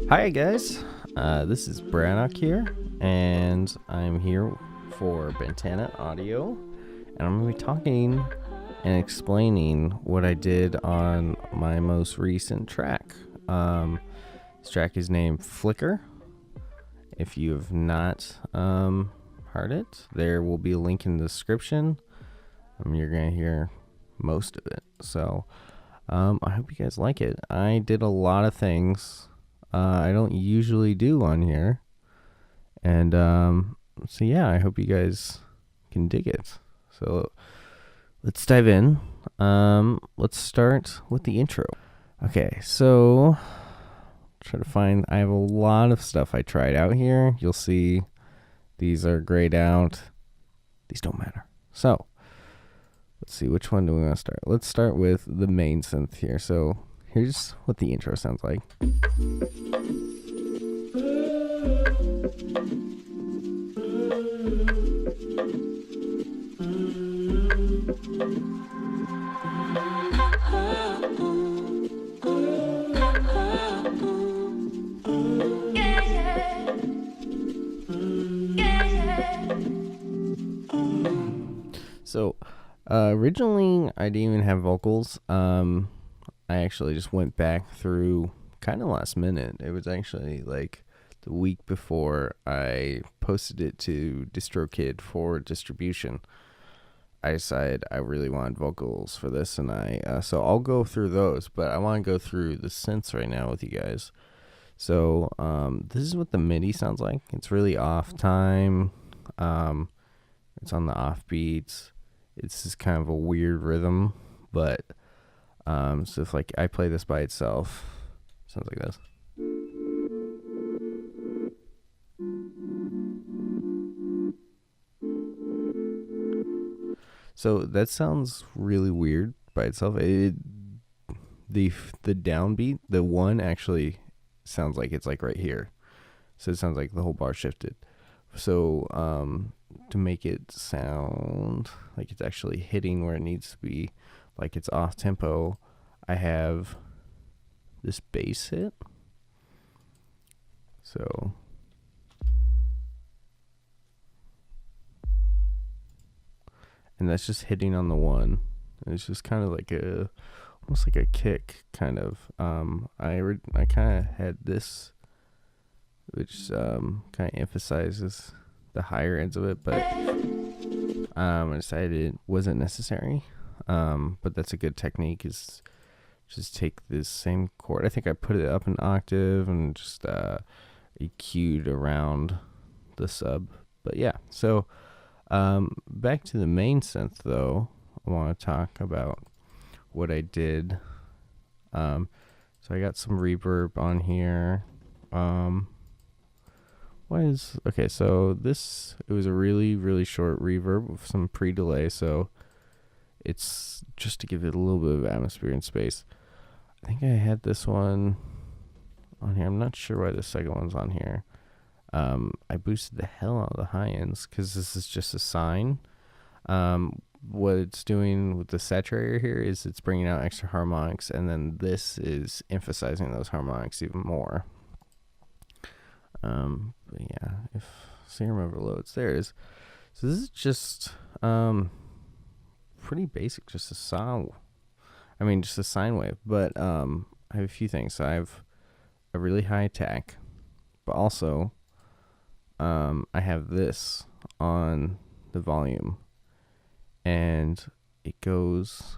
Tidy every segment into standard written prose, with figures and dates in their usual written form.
Hi guys, this is Braddokk here, and I'm here for Bantana Audio, and I'm going to be talking and explaining what I did on my most recent track. This track is named Flicker. If you have not heard it, there will be a link in the description. You're going to hear most of it, so I hope you guys like it. I did a lot of things I don't usually do on here, and so yeah, I hope you guys can dig it. So let's dive in. Let's start with the intro. Okay, so try to find, I have a lot of stuff I tried out here. You'll see these are grayed out. These don't matter. So let's see, which one do we want to start? Let's start with the main synth here. So here's what the intro sounds like. So originally I didn't even have vocals. I actually just went back through kind of last minute. It was actually like the week before I posted it to DistroKid for distribution. I decided I really wanted vocals for this, and so I'll go through those, but I want to go through the synths right now with you guys. So this is what the MIDI sounds like. It's really off time. It's on the off beats. It's just kind of a weird rhythm, but so if like I play this by itself, it sounds like this. So that sounds really weird by itself. The downbeat, the one actually sounds like it's like right here. So it sounds like the whole bar shifted. So to make it sound like it's actually hitting where it needs to be, like it's off tempo, I have this bass hit. So and that's just hitting on the one. And it's just kind of like almost like a kick kind of. I kind of had this, which kind of emphasizes the higher ends of it, but I decided it wasn't necessary. But that's a good technique, is just take this same chord. I think I put it up an octave and just EQ'd around the sub. But yeah, so back to the main synth though. I want to talk about what I did. So I got some reverb on here. Okay, so it was a really short reverb with some pre-delay, so it's just to give it a little bit of atmosphere and space. I think I had this one on here. I'm not sure why the second one's on here. I boosted the hell out of the high ends because this is just a sine. What it's doing with the saturator here is it's bringing out extra harmonics, and then this is emphasizing those harmonics even more. But yeah, if serum overloads, there it is. So this is just pretty basic, just a sine wave. But I have a few things. So I have a really high attack, but also I have this on the volume, and it goes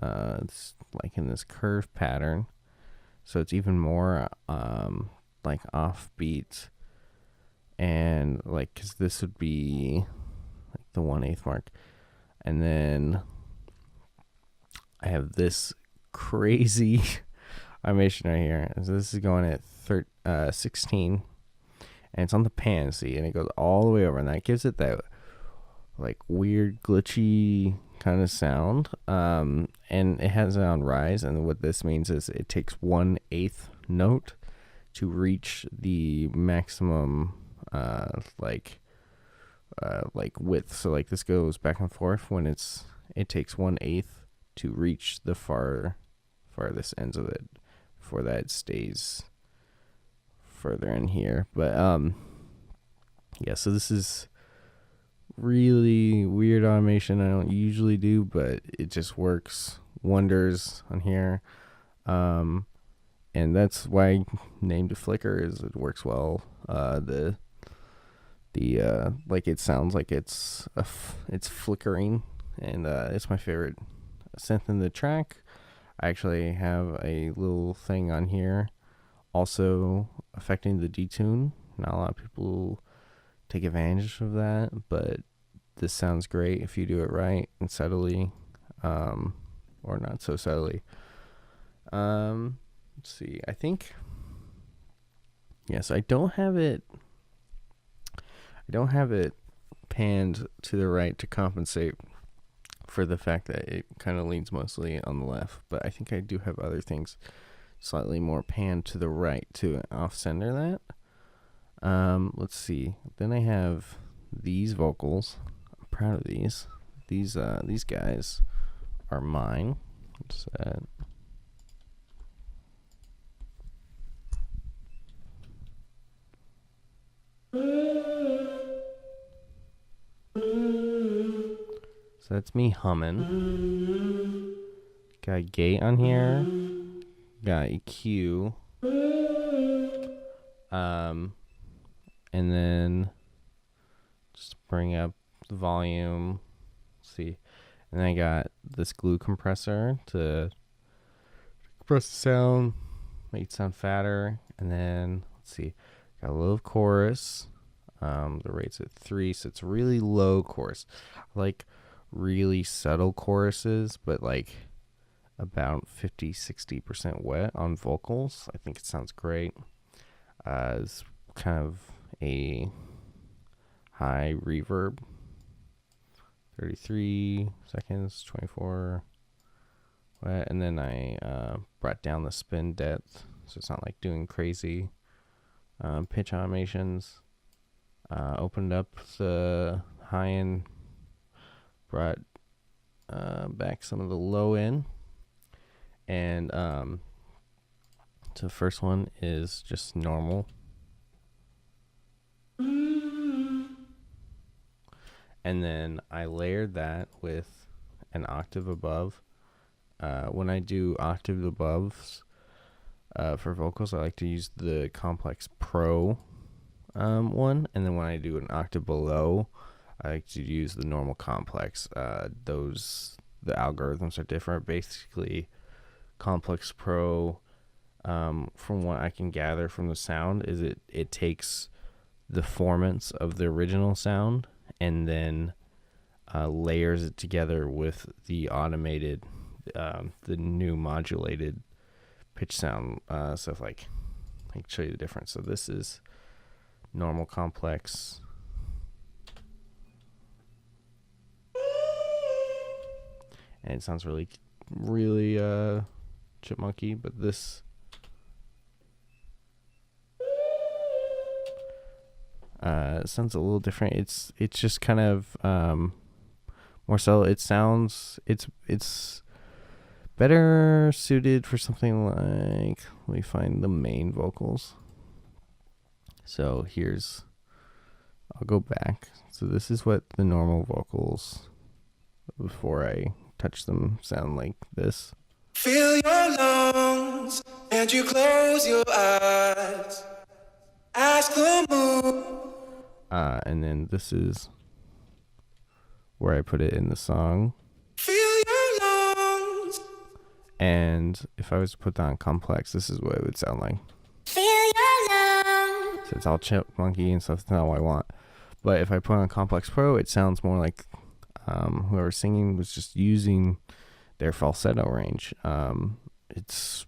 it's like in this curve pattern, so it's even more like offbeat, and like because this would be like the 1/8 mark, and then I have this crazy animation right here. So this is going at 16, and it's on the pan, see, and it goes all the way over, and that gives it that like weird glitchy kind of sound. And it has it on rise, and what this means is it takes 1/8 note to reach the maximum like width. So like this goes back and forth when it takes 1/8 to reach the farthest ends of it. Before that, it stays further in here. But yeah, so this is really weird automation I don't usually do, but it just works wonders on here. And that's why I named it Flicker, is it works well. The like, it sounds like it's flickering, and it's my favorite synth in the track. I actually have a little thing on here also affecting the detune. Not a lot of people take advantage of that, but this sounds great if you do it right and subtly, or not so subtly. Let's see. I think, yes, I don't have it panned to the right to compensate for the fact that it kind of leans mostly on the left, but I think I do have other things slightly more panned to the right to off-center that. Let's see. Then I have these vocals. I'm proud of these. These guys are mine. What's that? So that's me humming. Got a gate on here. Got EQ. And then just bring up the volume. Let's see. And then I got this glue compressor to compress the sound, make it sound fatter. And then let's see. Got a little chorus. The rate's at 3, so it's really low chorus. I like really subtle choruses, but like about 50-60% wet on vocals. I think it sounds great. It's kind of a high reverb. 33 seconds, 24 wet, and then I brought down the spin depth, so it's not like doing crazy pitch automations. Opened up the high end, brought back some of the low end, and so the first one is just normal, and then I layered that with an octave above. When I do octave aboves for vocals, I like to use the Complex Pro one, and then when I do an octave below, I like to use the normal complex. The algorithms are different. Basically, Complex Pro, from what I can gather from the sound, is it takes the formants of the original sound and then layers it together with the automated, the new modulated pitch sound. So if like, I can show you the difference. So this is normal complex, and it sounds really chipmunky, but this sounds a little different. It's just kind of more so. It sounds it's better suited for something like, let me find the main vocals. So I'll go back. So this is what the normal vocals before I touch them sound like this. Feel your lungs and you close your eyes. Ask the moon. And then this is where I put it in the song. Feel your lungs. And if I was to put that on complex, this is what it would sound like. Feel your lungs. So it's all chipmunky and stuff. That's not what I want. But if I put on Complex Pro, it sounds more like whoever's singing was just using their falsetto range. It's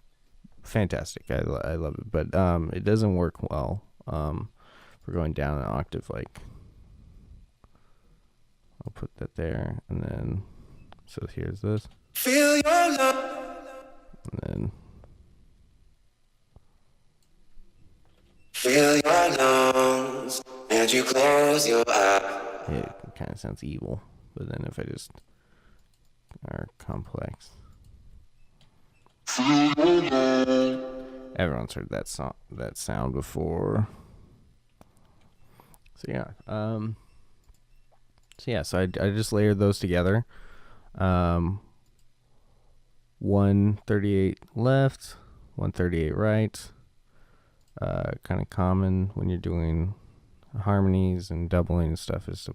fantastic. I love it. But it doesn't work well for going down an octave. Like, I'll put that there, and then so here's this. Feel your love. And then feel your lungs and you close your eyes. it kind of sounds evil. But then if I just are complex, and everyone's heard that sound before. So yeah, so I just layered those together. 138 left, 138 right. Kind of common when you're doing harmonies and doubling and stuff is to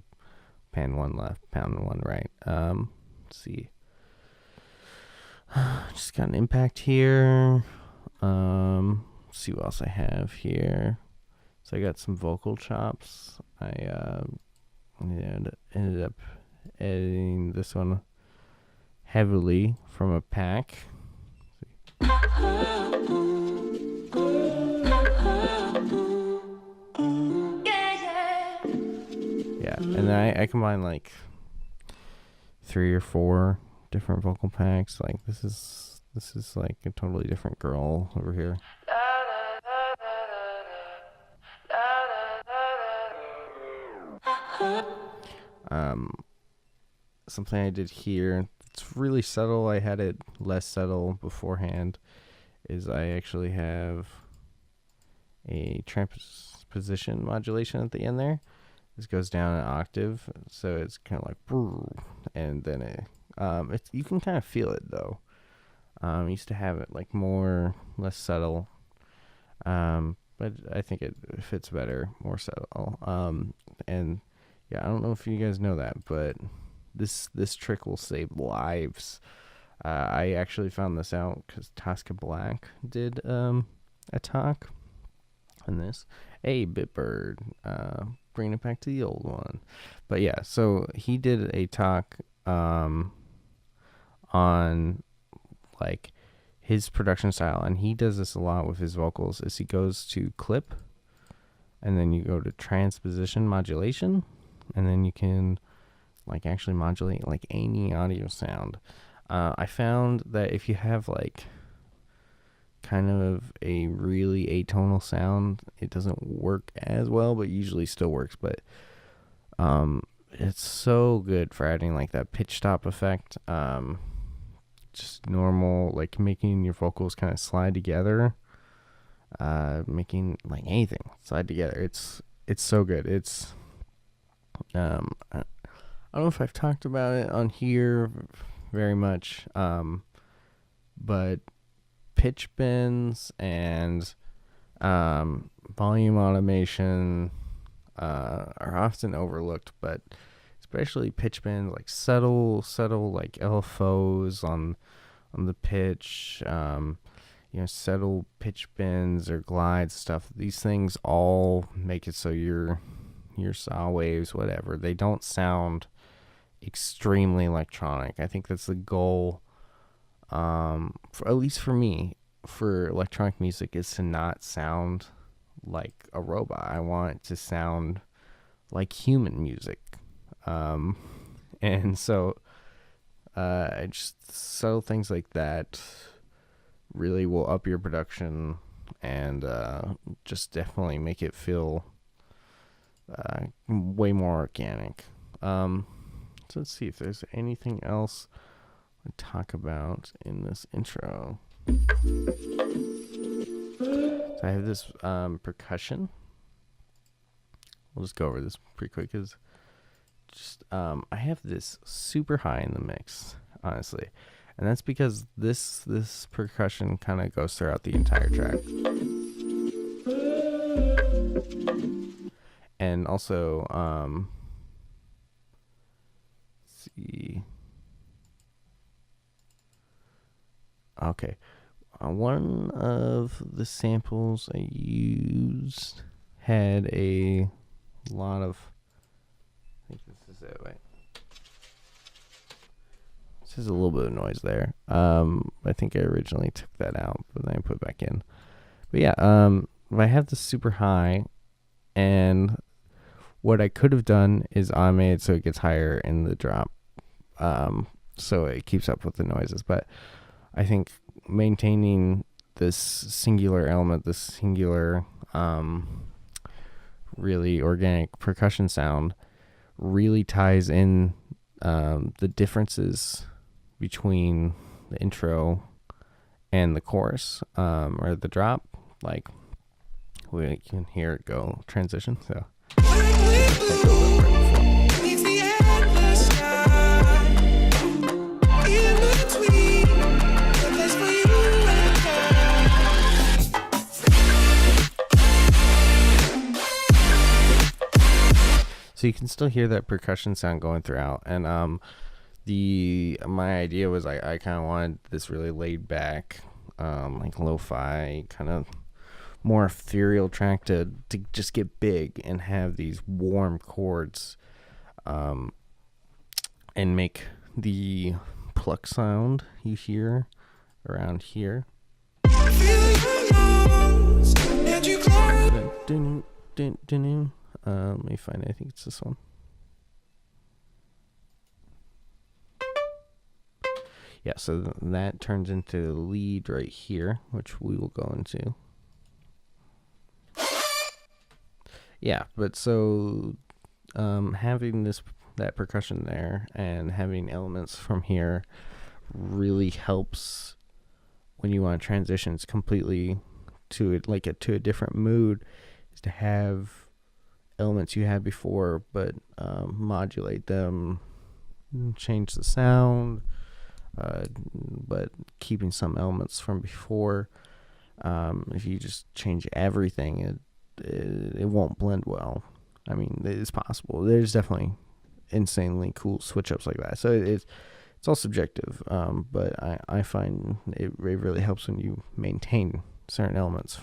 pan one left, pound one right. Let's see. Just got an impact here. Let's see what else I have here. So I got some vocal chops. I ended up editing this one heavily from a pack. Yeah, and then I combine like 3 or 4 different vocal packs. Like this is like a totally different girl over here. Something I did here, it's really subtle. I had it less subtle beforehand, is I actually have a transposition modulation at the end there. This goes down an octave, so it's kind of like, and then you can kind of feel it though. I used to have it like less subtle, but I think it fits better, more subtle. And yeah, I don't know if you guys know that, but this trick will save lives. I actually found this out because Tosca Black did a talk on this. Hey, Bitbird, bringing it back to the old one. But yeah, so he did a talk on like his production style, and he does this a lot with his vocals. Is he goes to clip, and then you go to transposition modulation, and then you can like actually modulate like any audio sound. I found that if you have like kind of a really atonal sound, it doesn't work as well, but usually still works. But it's so good for adding like that pitch stop effect. Just normal, like making your vocals kind of slide together, making like anything slide together. It's so good. It's I don't know if I've talked about it on here very much, but pitch bends and volume automation are often overlooked, but especially pitch bends, like subtle like LFOs on the pitch, subtle pitch bends or glides stuff. These things all make it so your saw waves, whatever, they don't sound extremely electronic. I think that's the goal, at least for me, for electronic music, is to not sound like a robot. I want it to sound like human music. And so just subtle things like that really will up your production and just definitely make it feel way more organic. So let's see if there's anything else to talk about in this intro. So I have this percussion. We'll just go over this pretty quick because I have this super high in the mix, honestly, and that's because this percussion kind of goes throughout the entire track. And also, let's see. Okay, one of the samples I used had a lot of. I think this is it. Wait, this is a little bit of noise there. I think I originally took that out, but then I put it back in. But yeah, I have this super high, and what I could have done is I made it so it gets higher in the drop, so it keeps up with the noises. But I think maintaining this singular element, this singular, really organic percussion sound, really ties in the differences between the intro and the chorus, or the drop, like we can hear it go transition. So so you can still hear that percussion sound going throughout. And my idea was I kind of wanted this really laid back, like lo-fi kind of more ethereal track to just get big and have these warm chords, and make the pluck sound you hear around here. Let me find it. I think it's this one. Yeah, so that turns into the lead right here, which we will go into. Yeah, but so having that percussion there and having elements from here really helps when you want to transition completely to it, like to a different mood, is to have elements you had before, but modulate them, change the sound, but keeping some elements from before. If you just change everything, it won't blend well. I mean, it's possible. There's definitely insanely cool switch ups like that. So it's all subjective, but I find it really helps when you maintain certain elements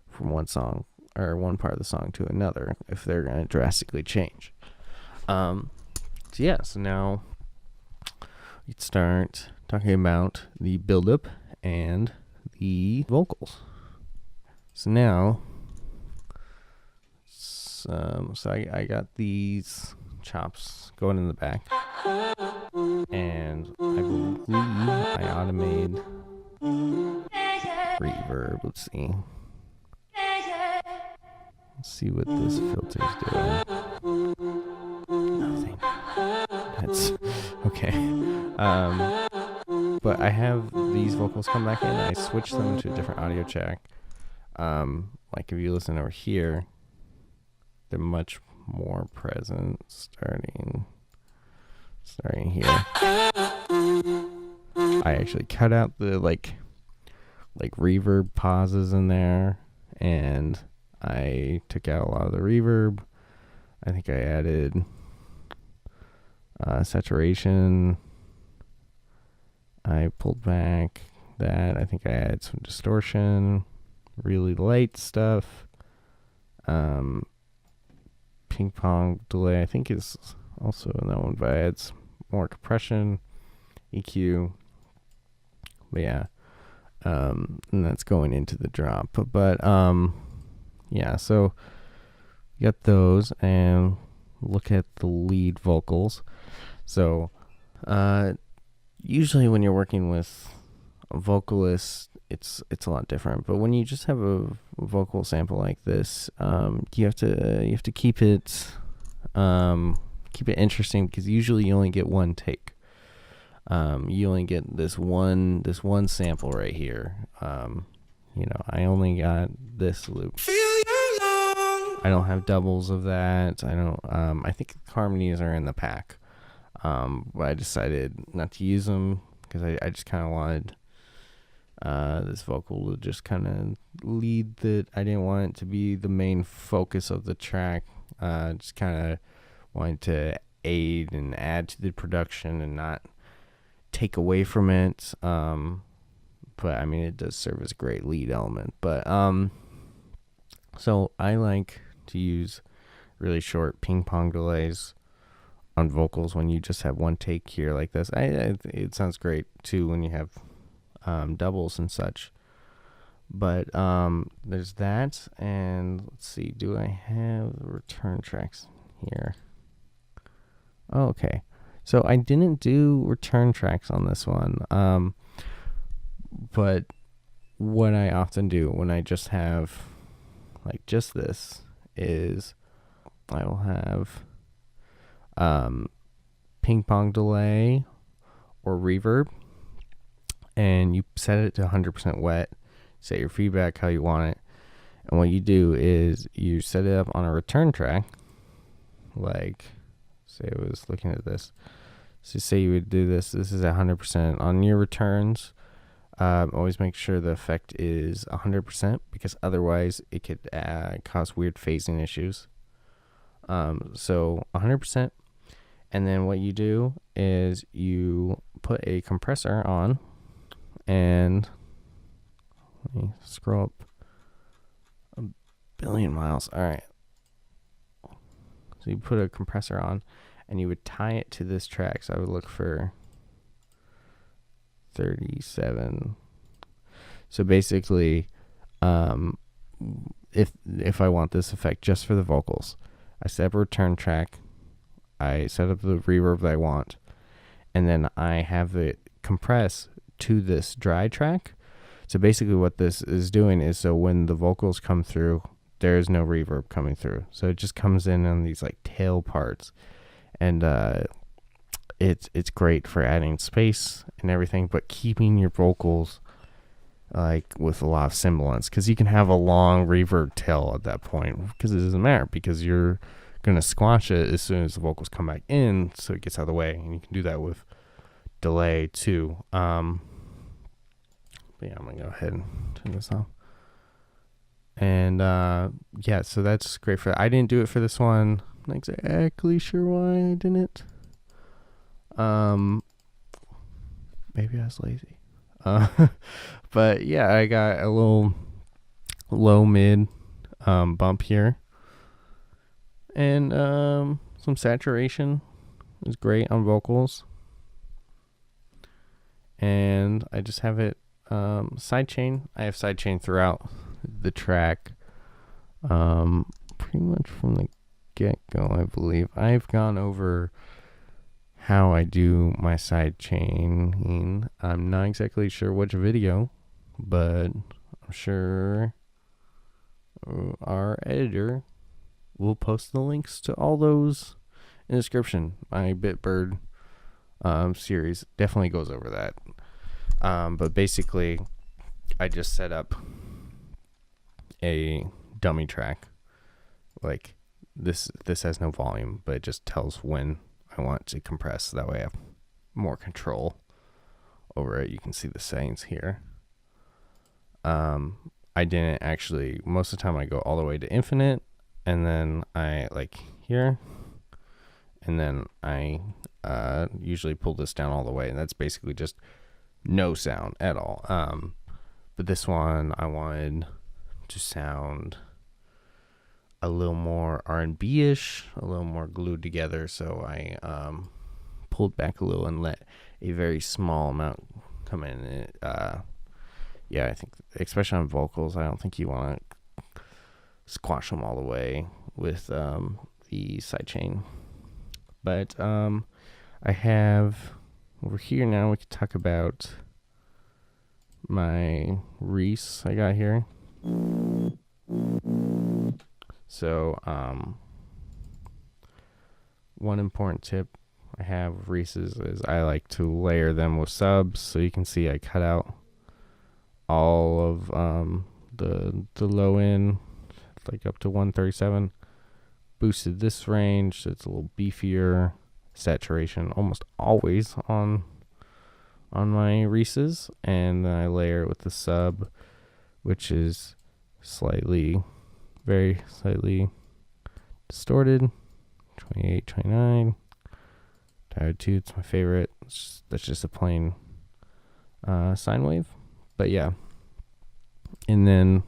from one song or one part of the song to another if they're going to drastically change. So now we can start talking about the build-up and the vocals. So now, I got these chops going in the back, and I believe I automated reverb. Let's see what this filter's doing. Nothing. That's okay. But I have these vocals come back in. I switch them to a different audio track. Like if you listen over here, they're much more present starting here. I actually cut out the like reverb pauses in there, and I took out a lot of the reverb. I think I added saturation. I pulled back that. I think I added some distortion, really light stuff. Ping pong delay, I think, is also in that one, but I add more compression, EQ. But yeah, and that's going into the drop. But yeah, so you got those, and look at the lead vocals. So usually when you're working with a vocalist, it's a lot different. But when you just have a vocal sample like this, you have to keep it interesting, because usually you only get one take. You only get this one sample right here. I only got this loop. I don't have doubles of that. I don't. I think harmonies are in the pack, but I decided not to use them because I just kind of wanted this vocal to just kind of lead the. I didn't want it to be the main focus of the track. Just kind of wanted to aid and add to the production and not take away from it. But I mean, it does serve as a great lead element. But so I like to use really short ping pong delays on vocals when you just have one take here like this. It sounds great too when you have doubles and such. But there's that, and let's see, do I have return tracks here? Oh, okay. So I didn't do return tracks on this one. But what I often do when I just have like just this is I will have ping pong delay or reverb, and you set it to 100% wet. Set your feedback how you want it. And what you do is you set it up on a return track. Like, say I was looking at this. So say you would do this. This is at 100%. On your returns, always make sure the effect is 100% because otherwise it could cause weird phasing issues. So 100%. And then what you do is you put a compressor on, and let me scroll up a billion miles. All right. So you put a compressor on, and you would tie it to this track. So I would look for 37. So basically, if I want this effect just for the vocals, I set up a return track. I set up the reverb that I want, and then I have it compress to this dry track. So basically what this is doing is, so when the vocals come through, there is no reverb coming through. So it just comes in on these like tail parts, and it's great for adding space and everything, but keeping your vocals like with a lot of semblance, because you can have a long reverb tail at that point because it doesn't matter, because you're going to squash it as soon as the vocals come back in, so it gets out of the way. And you can do that with delay too. But yeah, I'm gonna go ahead and turn this off. And yeah, so that's great for that. I didn't do it for this one. I'm not exactly sure why I didn't. Maybe I was lazy. But yeah, I got a little low mid bump here. And some saturation is great on vocals. And I just have it sidechain. I have sidechain throughout the track. Pretty much from the get-go, I believe. I've gone over how I do my sidechaining. I'm not exactly sure which video, but I'm sure our editor will post the links to all those in the description. My Bitbird series definitely goes over that. But basically, I just set up a dummy track. Like this has no volume, but it just tells when I want to compress. That way I have more control over it. You can see the settings here. I didn't actually, most of the time I go all the way to infinite, and then I like here, and then I usually pull this down all the way, and that's basically just no sound at all. But this one I wanted to sound a little more R&B-ish, a little more glued together, so I pulled back a little and let a very small amount come in. Yeah, I think especially on vocals, I don't think you want to squash them all the way with the sidechain. But I have over here now, we could talk about my Reese I got here. So one important tip I have with Reese's is I like to layer them with subs. So you can see I cut out all of the low end, like up to 137. Boosted this range, so it's a little beefier. Saturation almost always on my Reese's, and then I layer it with the sub, which is very slightly distorted. 28, 29. Diode 2, it's my favorite. That's just a plain sine wave. But yeah. And then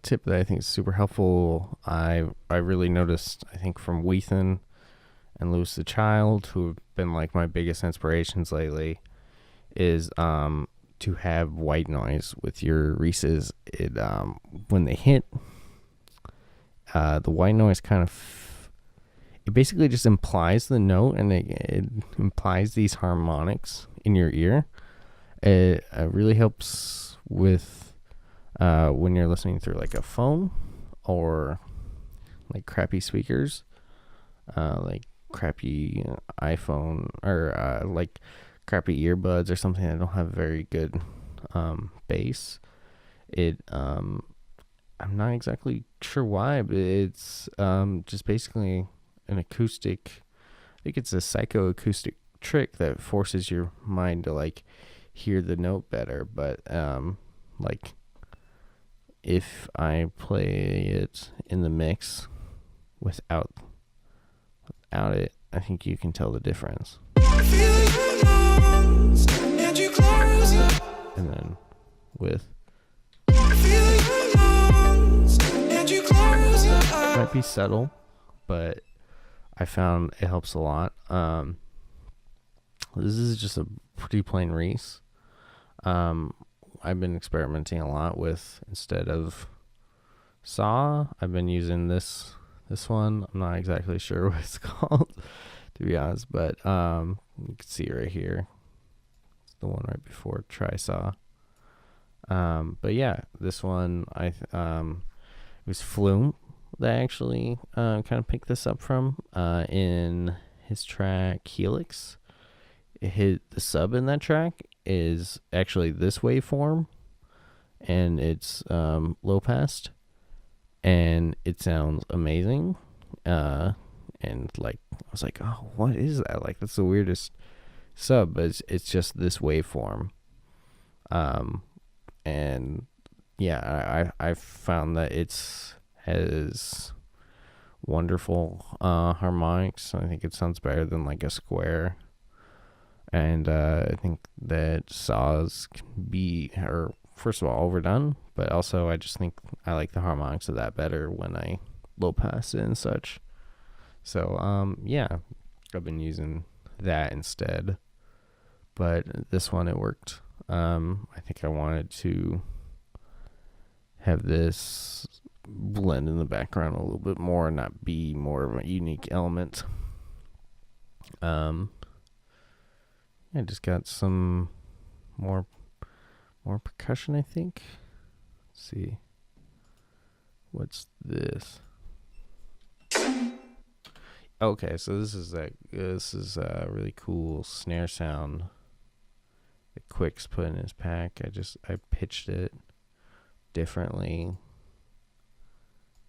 tip that I think is super helpful, I really noticed, I think from Weathen and Lewis the Child, who have been like my biggest inspirations lately, is to have white noise with your Reese's. It when they hit, the white noise kind of, it basically just implies the note, and it implies these harmonics in your ear. It really helps with when you're listening through like a phone or like crappy speakers, like crappy iPhone or like crappy earbuds or something that don't have very good bass, I'm not exactly sure why, but it's just basically an acoustic. I think it's a psychoacoustic trick that forces your mind to like hear the note better. But like if I play it in the mix without it, I think you can tell the difference. And then with it might be subtle, but I found it helps a lot. This is just a pretty plain Reese. I've been experimenting a lot with, instead of saw, I've been using this one. I'm not exactly sure what it's called, to be honest, but you can see right here. It's the one right before try saw. But yeah, this one it was Flume that I actually kind of picked this up from in his track Helix. The sub in that track is actually this waveform, and it's low passed, and it sounds amazing. And like I was like, oh, what is that? Like, that's the weirdest sub, but it's just this waveform. And yeah, I found that it's has wonderful harmonics. I think it sounds better than like a square. And I think that saws can be, or first of all, overdone, but also I just think I like the harmonics of that better when I low pass it and such. So yeah, I've been using that instead. But this one, it worked. I think I wanted to have this blend in the background a little bit more and not be more of a unique element. I just got some more percussion, I think. Let's see. What's this? Okay, so this is a really cool snare sound that Quick's put in his pack. I pitched it differently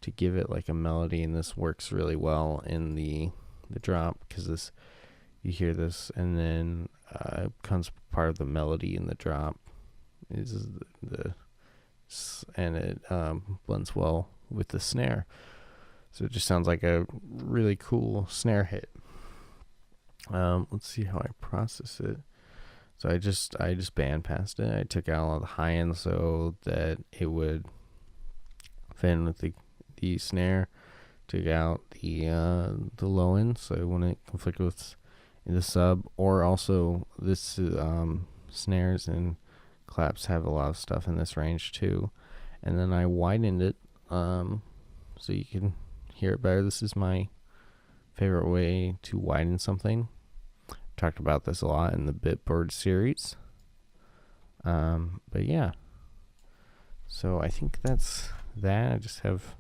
to give it like a melody, and this works really well in the drop, because this, you hear this, and then it becomes part of the melody in the drop. Is and it blends well with the snare, so it just sounds like a really cool snare hit. Let's see how I process it. So I just band passed it. I took out all the high end so that it would fit in with the snare. Took out the low end so it wouldn't conflict with the sub, or also this snares and claps have a lot of stuff in this range too. And then I widened it so you can hear it better. This is my favorite way to widen something. Talked about this a lot in the Bitbird series. But yeah, so I think that's that. I just have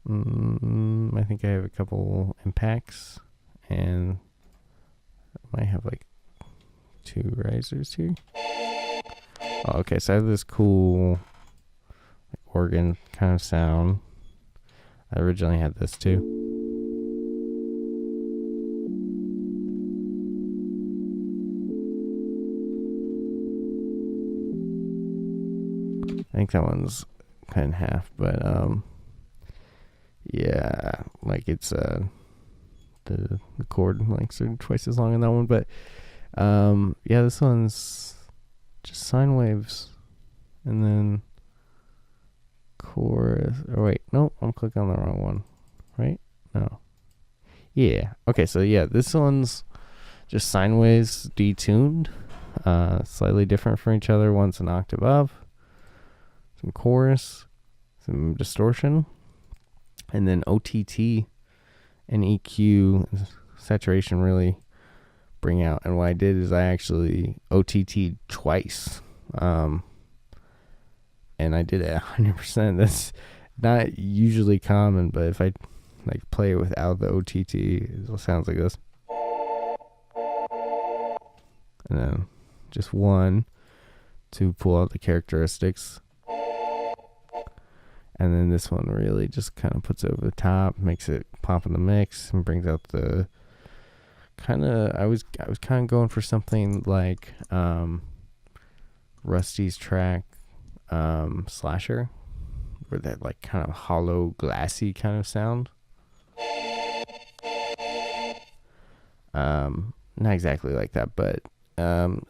I think I have a couple impacts, and I might have like 2 risers here. Oh, okay, so I have this cool like organ kind of sound. I originally had this too. I think that one's cut in half, but yeah, like it's the chord lengths are twice as long in that one, but yeah, this one's just sine waves, and then chorus. Oh wait, no, I'm clicking on the wrong one, right? No, yeah, okay, so yeah, this one's just sine waves detuned, slightly different from each other. One's an octave up, some chorus, some distortion, and then OTT and EQ and saturation really bring out. And what I did is I actually OTT'd twice, and I did it 100%. That's not usually common, but if I like play it without the OTT, it sounds like this. and then just 1 to pull out the characteristics. And then this one really just kind of puts it over the top, makes it pop in the mix, and brings out the kind of. I was kind of going for something like Rusty's track, Slasher, with that like kind of hollow, glassy kind of sound. Not exactly like that, but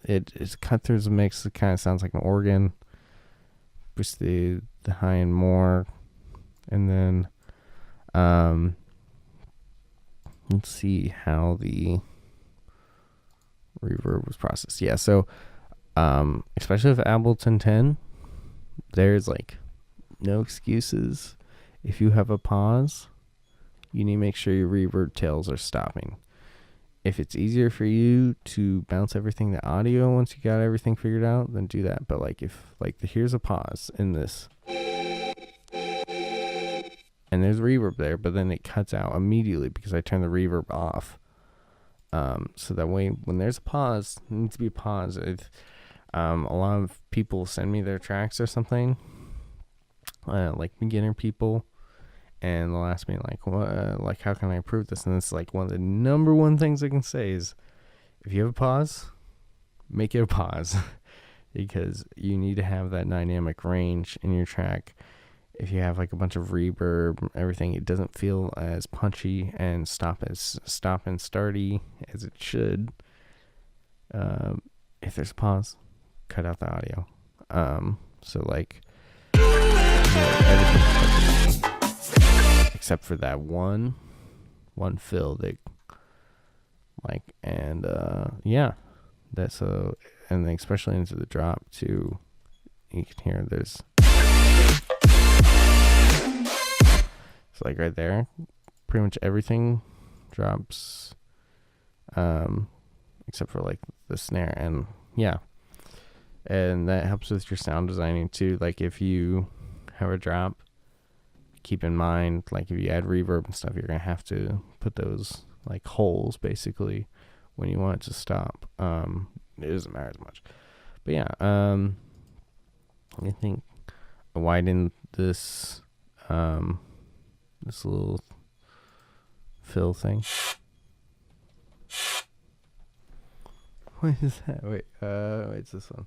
it's cut through the mix. It kind of sounds like an organ. Boost the high end more, and then let's see how the reverb was processed. Yeah, so especially with Ableton 10, there's like no excuses. If you have a pause, you need to make sure your reverb tails are stopping. If it's easier for you to bounce everything to audio once you got everything figured out, then do that. But like if here's a pause in this, and there's reverb there, but then it cuts out immediately because I turn the reverb off. So that way, when there's a pause, it needs to be a pause. A lot of people send me their tracks or something, like beginner people, and they'll ask me like, what, like, how can I improve this? And it's like one of the number one things I can say is, if you have a pause, make it a pause, because you need to have that dynamic range in your track. If you have like a bunch of reverb, everything, it doesn't feel as punchy and stop and starty as it should. If there's a pause, cut out the audio. So like, everything except for that one fill that, like, and yeah, that's and then especially into the drop too, you can hear there's, so like right there, pretty much everything drops, except for like the snare. And yeah, and that helps with your sound designing too. Like if you have a drop, keep in mind, like if you add reverb and stuff, you're gonna have to put those like holes basically when you want it to stop. It doesn't matter as much, but yeah, I think I widened this this little fill thing. What is that? Wait, it's this one.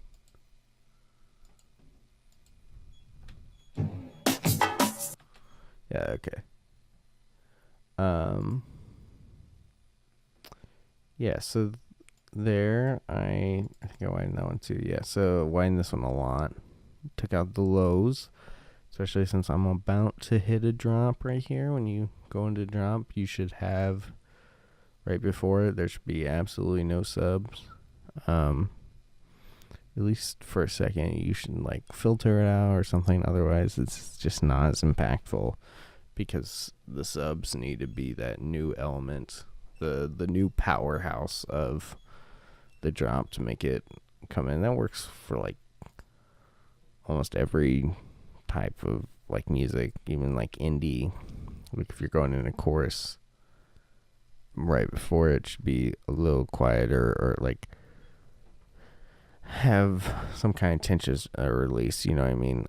Yeah, okay. Yeah, so there, I think I widened that one too. Yeah, so widened this one a lot. Took out the lows, especially since I'm about to hit a drop right here. When you go into drop, you should have, right before it, there should be absolutely no subs. At least for a second, you should like filter it out or something. Otherwise, it's just not as impactful, because the subs need to be that new element, the new powerhouse of the drop to make it come in. That works for like almost every type of like music, even like indie. Like if you're going in a chorus, right before it should be a little quieter, or like have some kind of tension release, you know what I mean?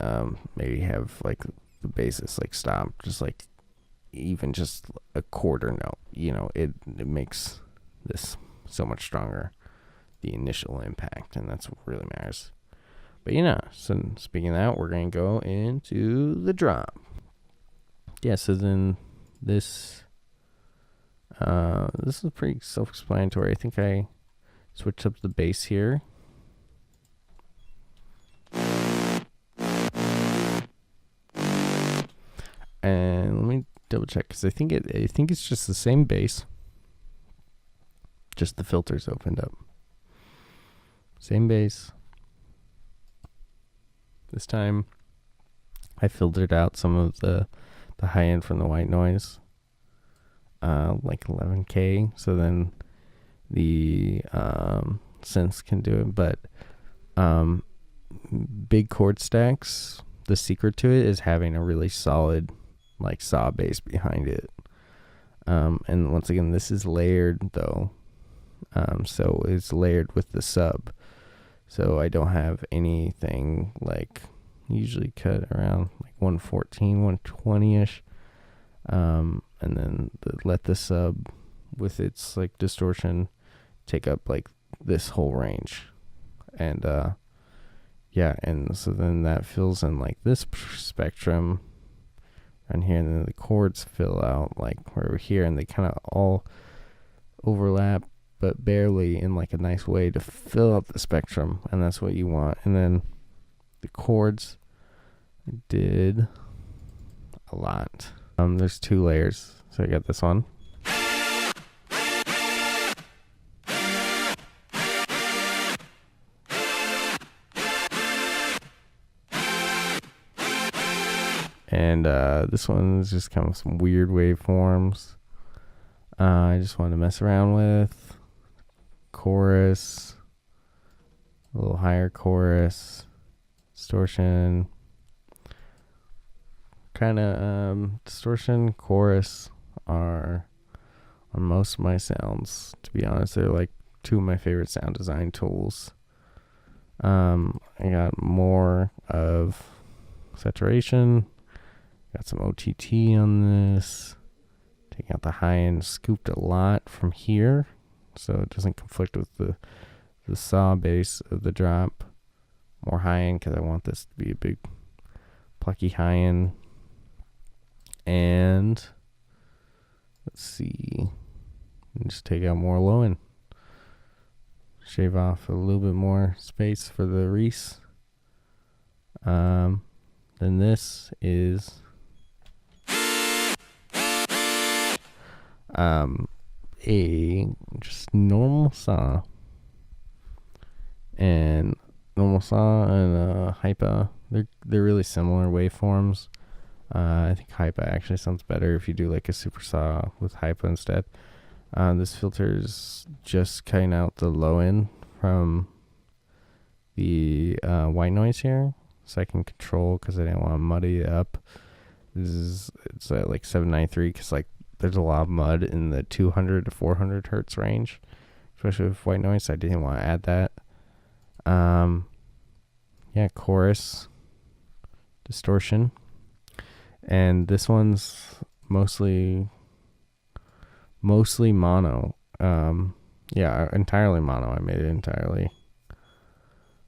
Maybe have like the basis like stop, just like even just a quarter note, you know, it makes this so much stronger, the initial impact, and that's what really matters. But you know, so speaking of that, we're going to go into the drop. Yeah, so then this is pretty self-explanatory. I think I switched up the bass here. And let me double check, because I think it's just the same bass, just the filters opened up. Same bass. This time I filtered out some of the high end from the white noise, like 11K, so then the synths can do it. But big chord stacks, the secret to it is having a really solid like saw bass behind it. And once again, this is layered though, So it's layered with the sub. So I don't have anything like usually cut around like 114, 120-ish. And then let the sub with its like distortion take up like this whole range. And yeah, and so then that fills in like this spectrum on here, and then the chords fill out like over here, and they kind of all overlap but barely in like a nice way to fill out the spectrum, and that's what you want. And then the chords, I did a lot. There's 2 layers, so I got this one. And this one is just kind of some weird waveforms. I just wanted to mess around with chorus, a little higher chorus, distortion, kind of distortion, chorus are on most of my sounds. To be honest, they're like 2 of my favorite sound design tools. I got more of saturation, got some OTT on this. Taking out the high end, scooped a lot from here, so it doesn't conflict with the saw base of the drop. More high end because I want this to be a big plucky high end. And let's see, just take out more low end. Shave off a little bit more space for the Reese. Then this is a just normal saw, and hypa, they're really similar waveforms. I think hypa actually sounds better if you do like a super saw with hypa instead. This filter is just cutting out the low end from the white noise here, so I can control, because I didn't want to muddy it up. It's at like 793 because like there's a lot of mud in the 200 to 400 hertz range, especially with white noise. So I didn't want to add that. Yeah, chorus, distortion, and this one's mostly mono. Yeah, entirely mono. I made it entirely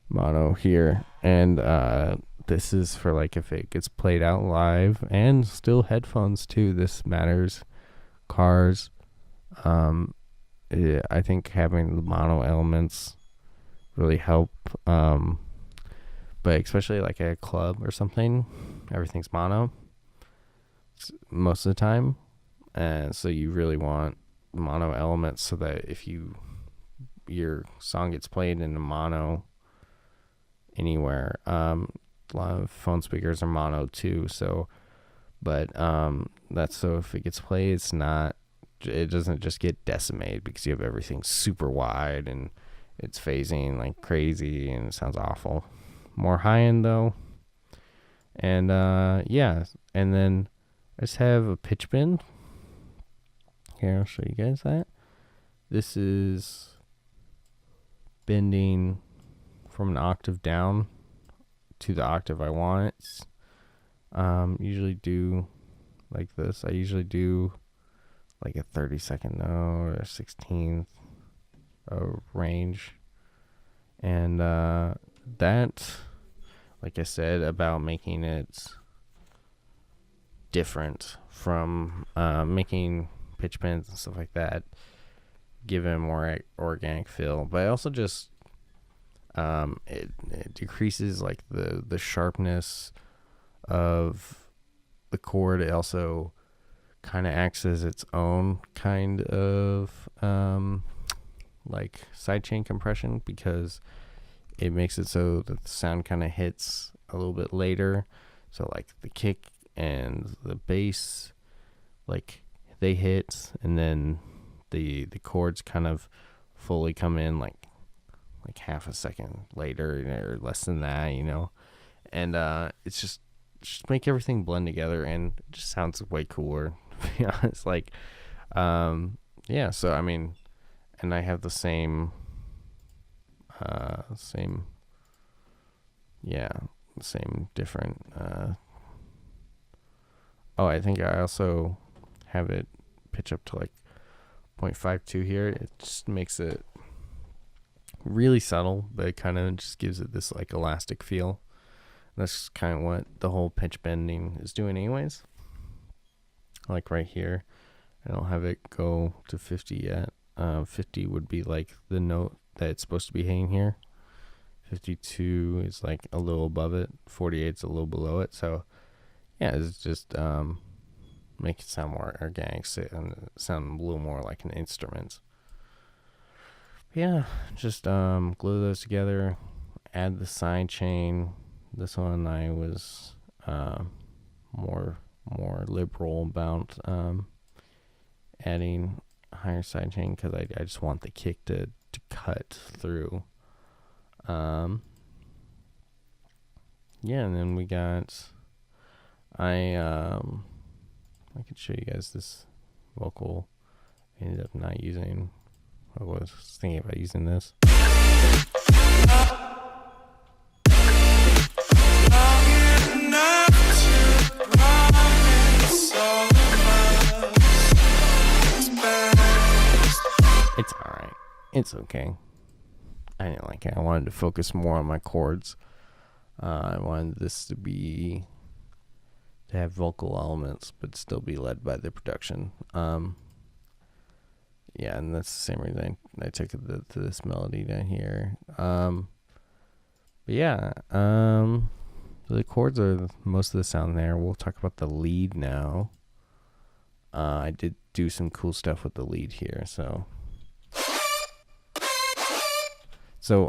mono here, and this is for like if it gets played out live, and still headphones too. This matters. Cars, I think having the mono elements really help, but especially like at a club or something, everything's mono most of the time, and so you really want mono elements so that if your song gets played in a mono anywhere, a lot of phone speakers are mono too, so but that's so if it gets played, it doesn't just get decimated because you have everything super wide and it's phasing like crazy and it sounds awful. More high end though, and yeah, and then I just have a pitch bend here. I'll show you guys that. This is bending from an octave down to the octave I want it. Usually do like this. I usually do like a 32nd note or a 16th range, and that, like I said about making it different from making pitch bends and stuff like that, give it a more organic feel, but I also just it decreases like the sharpness of the chord. It also kind of acts as its own kind of like sidechain compression, because it makes it so that the sound kind of hits a little bit later. So like the kick and the bass, like they hit, and then the chords kind of fully come in like half a second later or less than that, and it's just make everything blend together, and it just sounds way cooler, to be honest. Like yeah, so I mean, and I have the same different I think I also have it pitch up to like 0.52 here. It just makes it really subtle, but it kind of just gives it this like elastic feel. That's kind of what the whole pitch bending is doing anyways. Like right here, I don't have it go to 50 yet. 50 would be like the note that it's supposed to be hitting here. 52 is like a little above it. 48 is a little below it. So yeah, it's just make it sound more organic, sound a little more like an instrument. Yeah, just glue those together, add the side chain. This one I was more liberal about adding higher side chain because I just want the kick to cut through. Yeah, and then we got I could show you guys this vocal. I ended up not using. I was thinking about using this. It's alright. It's okay. I didn't like it. I wanted to focus more on my chords. I wanted this to have vocal elements, but still be led by the production. Yeah, and that's the same reason I took it to this melody down here. But yeah, the chords are most of the sound there. We'll talk about the lead now. I did do some cool stuff with the lead here, so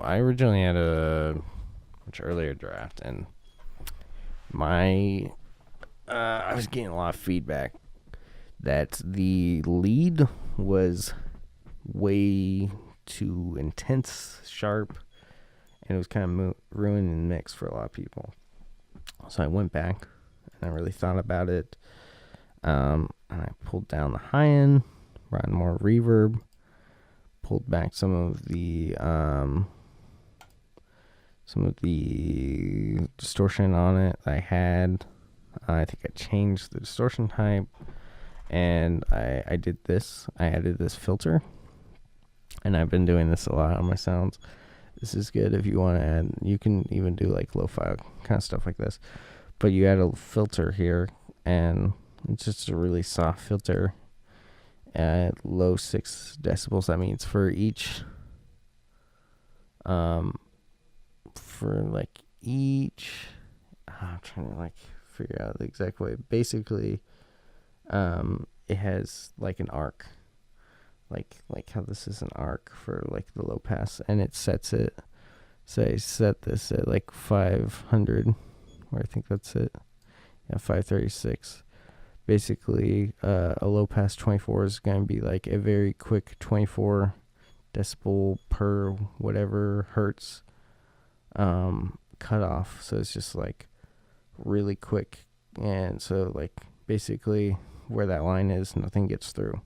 I originally had a much earlier draft, and I was getting a lot of feedback that the lead was way too intense, sharp, and it was kind of ruining the mix for a lot of people. So I went back and I really thought about it. And I pulled down the high end, brought in more reverb, pulled back some of the distortion on it I had. I think I changed the distortion type, and I did this. I added this filter, and I've been doing this a lot on my sounds. This is good if you want to add. You can even do like lo-fi kind of stuff like this, but you add a filter here, and it's just a really soft filter at low 6 decibels. That means for each I'm trying to like figure out the exact way. Basically, it has like an arc, like how this is an arc for like the low pass, and it sets it. So I set this at like 500, where I think that's it. Yeah, 536. Basically, a low pass 24 is going to be like a very quick 24 decibel per whatever hertz cut off. So it's just like really quick, and so like basically where that line is, nothing gets through.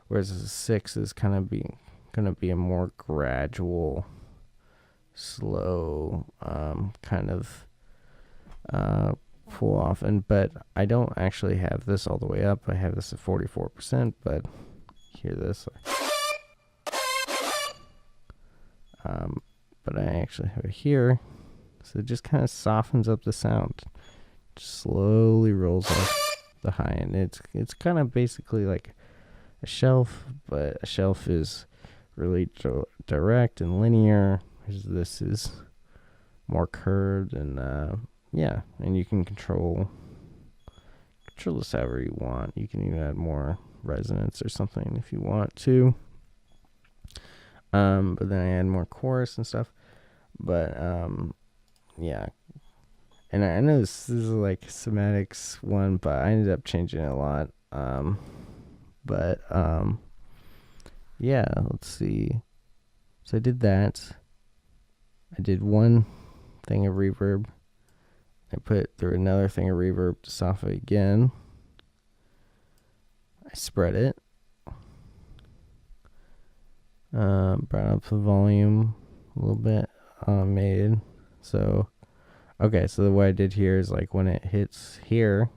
Whereas a 6 is kind of going to be a more gradual, slow kind of pull off. But I don't actually have this all the way up. I have this at 44%, but hear this. But I actually have it here, so it just kind of softens up the sound. Just slowly rolls off the high end. It's kind of basically like a shelf, but a shelf is really direct and linear. This is more curved, and and you can control this however you want. You can even add more resonance or something if you want to. But then I add more chorus and stuff. But yeah. And I know this is like Somatics one, but I ended up changing it a lot. Yeah, let's see. So I did that. I did one thing of reverb. I put through another thing of reverb to soften it again. I spread it. Brought up the volume a little bit. Made so okay. So the way I did here is like when it hits here,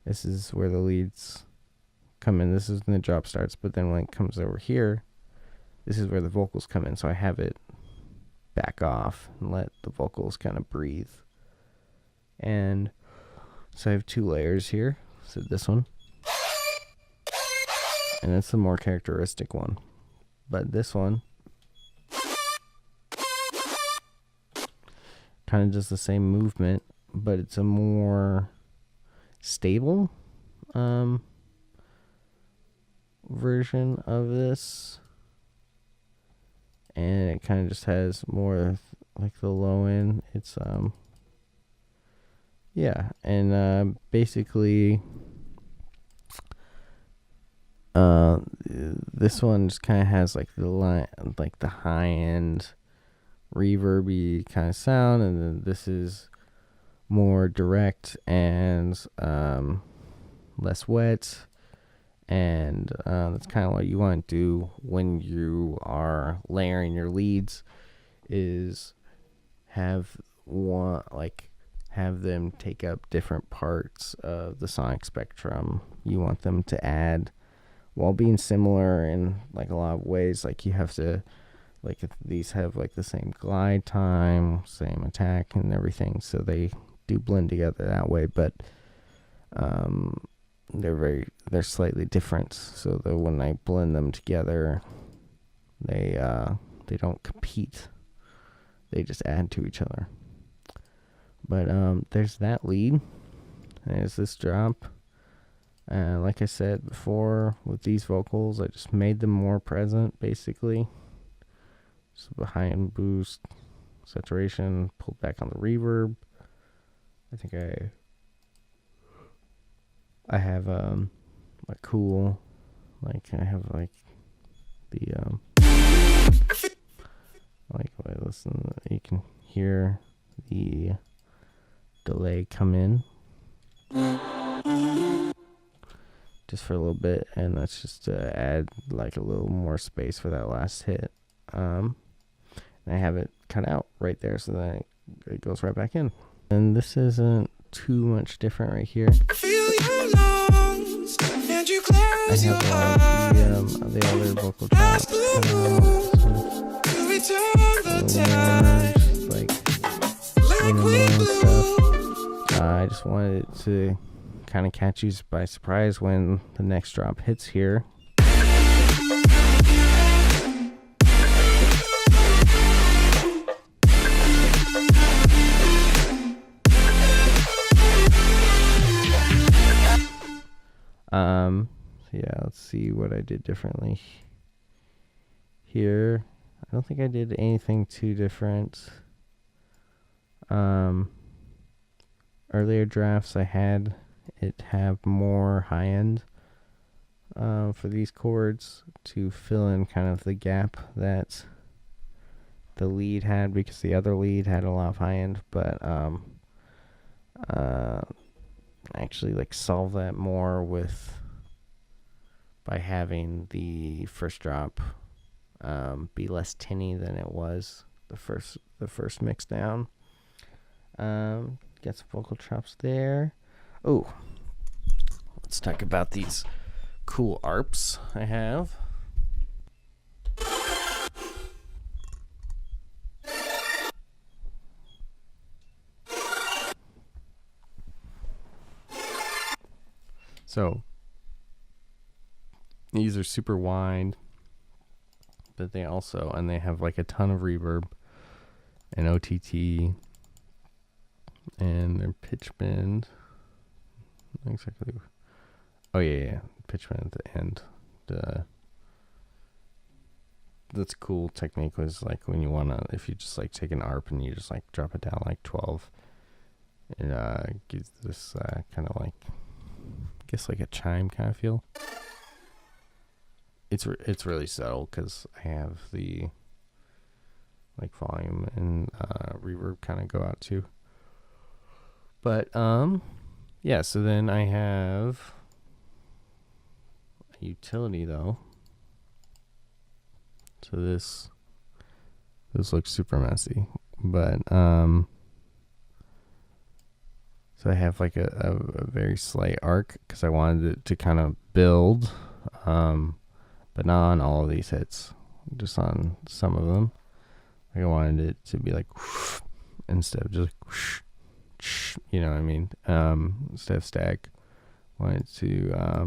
this is where the leads come in. This is when the drop starts. But then when it comes over here, this is where the vocals come in. So I have it back off and let the vocals kind of breathe. And so I have two layers here. So this one, and it's the more characteristic one. But this one kind of does the same movement, but it's a more stable version of this. And it kind of just has more like the low end. It's yeah, and basically this one just kind of has like the line, like the high end reverby kind of sound, and then this is more direct and less wet. And that's kind of what you want to do when you are layering your leads, is have one, like have them take up different parts of the sonic spectrum. You want them to add while being similar in like a lot of ways. Like you have to, like if these have like the same glide time, same attack and everything, so they do blend together that way. But they're slightly different, so that when I blend them together, they don't compete, they just add to each other. But there's that lead, there's this drop. Like I said before, with these vocals, I just made them more present, basically. So the high end boost, saturation, pulled back on the reverb. I think I have a cool, like I have like the like when I listen, you can hear the delay come in just for a little bit, and that's just to add like a little more space for that last hit. And I have it cut out right there, so that it goes right back in. And this isn't too much different right here. Feel your lungs and you close your eyes. The other vocal tracks Return the time like we stuff. I just wanted it to kind of catch you by surprise when the next drop hits here. Yeah, let's see what I did differently here. I don't think I did anything too different. Earlier drafts I had it have more high end for these chords to fill in kind of the gap that the lead had, because the other lead had a lot of high end, but actually like solve that more with by having the first drop be less tinny than it was the first mix down. Get some vocal chops there. Oh, let's talk about these cool Arps I have. So these are super wide, but they also, and they have like a ton of reverb and OTT, and their pitch bend. Not exactly. Oh yeah, pitch bend at the end. That's a cool technique. Was like when you wanna, if you just like take an ARP and you just like drop it down like 12, it gives this kind of like, I guess like a chime kind of feel. It's really subtle because I have the like volume and reverb kind of go out too. But yeah, so then I have a utility though. So this looks super messy, but so I have like a very slight arc because I wanted it to kind of build, but not on all of these hits, just on some of them. Like I wanted it to be like instead of just you know what I mean, instead of stack. Wanted to I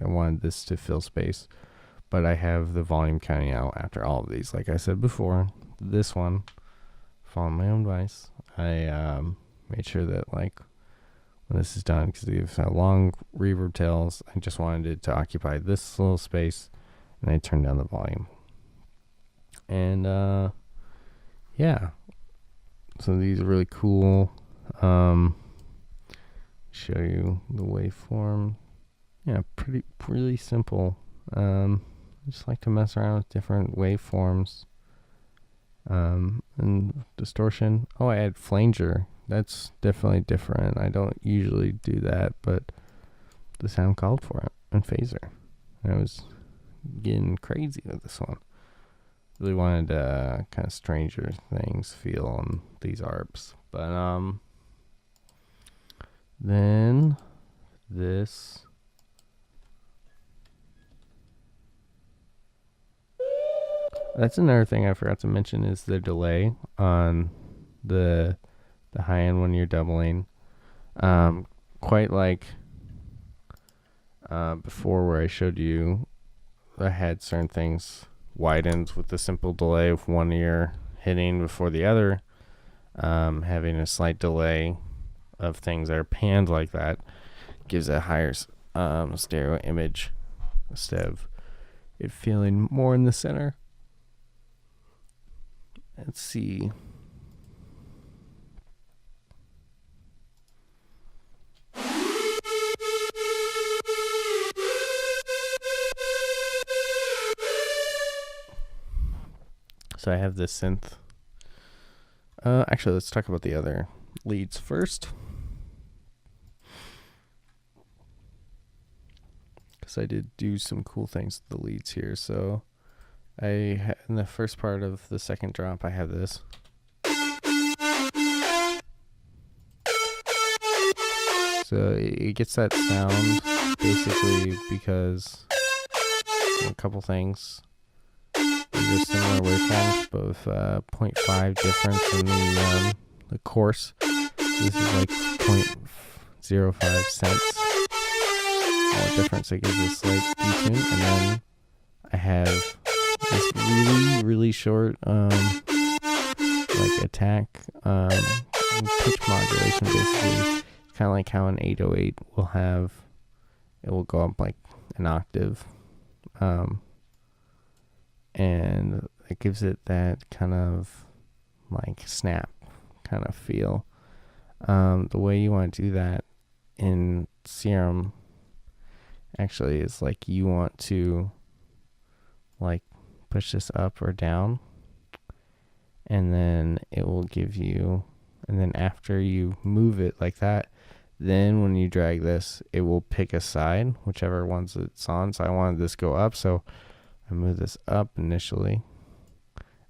wanted this to fill space, but I have the volume counting out after all of these. Like I said before, this one, following my own advice, I made sure that like when this is done, because these have long reverb tails, I just wanted it to occupy this little space, and I turned down the volume. And yeah, so these are really cool. Show you the waveform. Yeah, really simple. I just like to mess around with different waveforms. And distortion. Oh, I add flanger. That's definitely different. I don't usually do that, but the sound called for it. And phaser. I was getting crazy with this one. Really wanted kind of Stranger Things feel on these Arps. But then this. That's another thing I forgot to mention is the delay on the high end when you're doubling. Quite like before where I showed you, I had certain things widened with the simple delay of one ear hitting before the other. Having a slight delay of things that are panned like that gives a higher stereo image instead of it feeling more in the center. Let's see. So I have this synth. Actually, let's talk about the other leads first. Because I did do some cool things with the leads here. So in the first part of the second drop, I have this. So it gets that sound basically because a couple things. These are similar waveforms, but with 0.5 difference in the course. This is like 0.05 cents. More difference, it gives a slight detune, and then I have this really, really short like attack pitch modulation. Basically, kind of like how an 808 will have, it will go up like an octave. And it gives it that kind of like snap kind of feel. The way you want to do that in Serum actually is like you want to like push this up or down, and then it will give you, and then after you move it like that, then when you drag this, it will pick a side, whichever ones it's on. So I wanted this go up, so I move this up initially,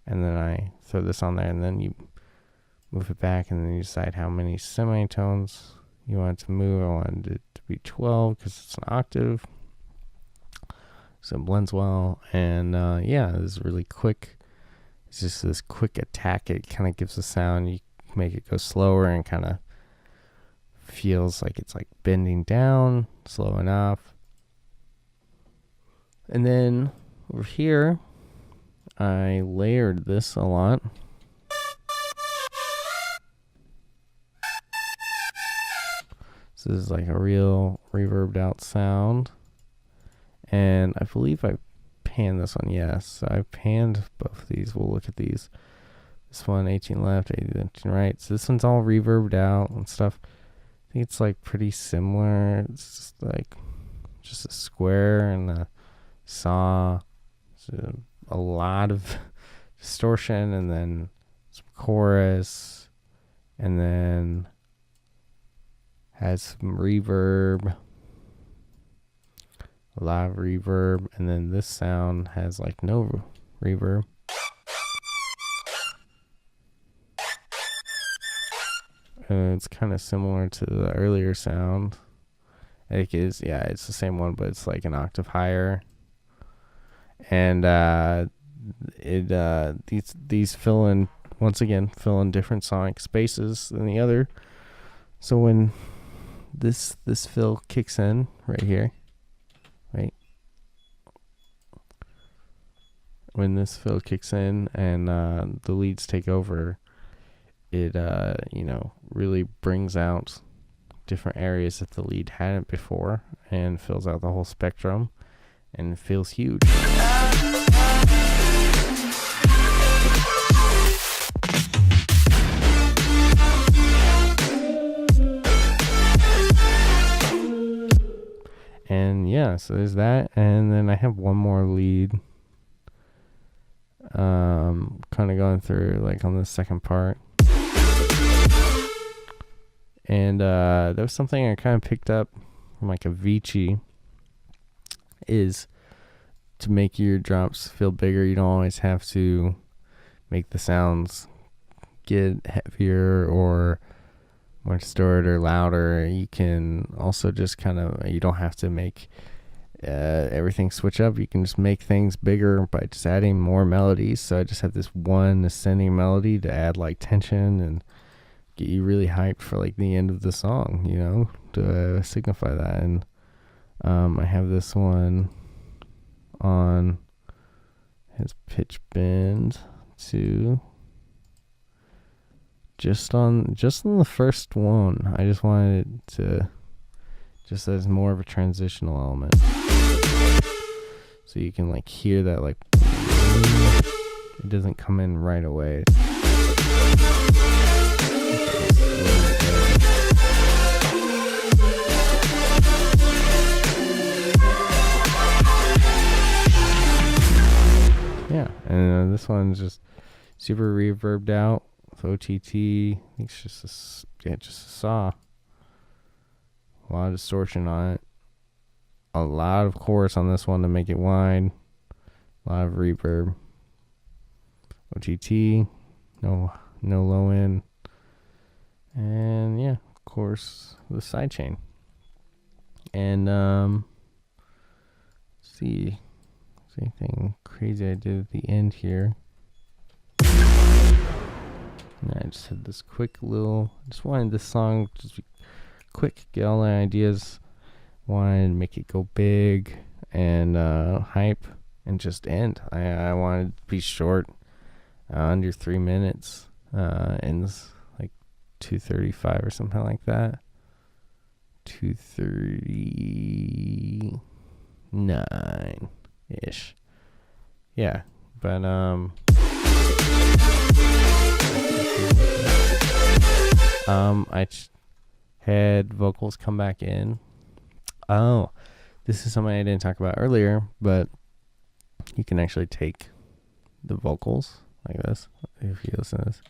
and then I throw this on there, and then you move it back, and then you decide how many semitones you want it to move. I wanted it to be 12 because it's an octave, so it blends well. And yeah, this is really quick. It's just this quick attack. It kind of gives a sound. You make it go slower and kind of feels like it's like bending down, slow enough. And then over here, I layered this a lot. So this is like a real reverbed out sound. And I believe I panned this one, yes. So I panned both of these. We'll look at these. This one, 18 left, 18 right. So this one's all reverbed out and stuff. I think it's like pretty similar. It's just like just a square and a saw. So a lot of distortion, and then some chorus, and then has some reverb, a lot of reverb, and then this sound has like no reverb. It's kind of similar to the earlier sound. It's the same one, but it's like an octave higher. And these fill in different sonic spaces than the other. So when this fill kicks in right here, right? When this fill kicks in and the leads take over, it really brings out different areas that the lead hadn't before and fills out the whole spectrum and feels huge. And yeah, so there's that, and then I have one more lead kind of going through like on the second part. And there was something I kind of picked up from like Avicii, is to make your drops feel bigger, you don't always have to make the sounds get heavier or more distorted or louder. You can also just you don't have to make everything switch up. You can just make things bigger by just adding more melodies. So I just have this one ascending melody to add like tension and get you really hyped for like the end of the song, to signify that. And I have this one on his pitch bend too. Just on the first one, I just wanted it to just as more of a transitional element, so you can like hear that like it doesn't come in right away. Yeah, and this one's just super reverbed out with OTT. I think it's just a saw. A lot of distortion on it. A lot of chorus on this one to make it wide. A lot of reverb. OTT. No low end. And yeah, of course, the sidechain. And let's see. Is there anything crazy I did at the end here? And I just had this quick just wanted this song just be quick, get all the ideas, wanted to make it go big and hype and just end. I wanted it to be short, under 3 minutes, ends like 2:35 or something like that. 2:39 ish. Yeah, but I had vocals come back in. Oh, this is something I didn't talk about earlier, but you can actually take the vocals like this, if you listen to this.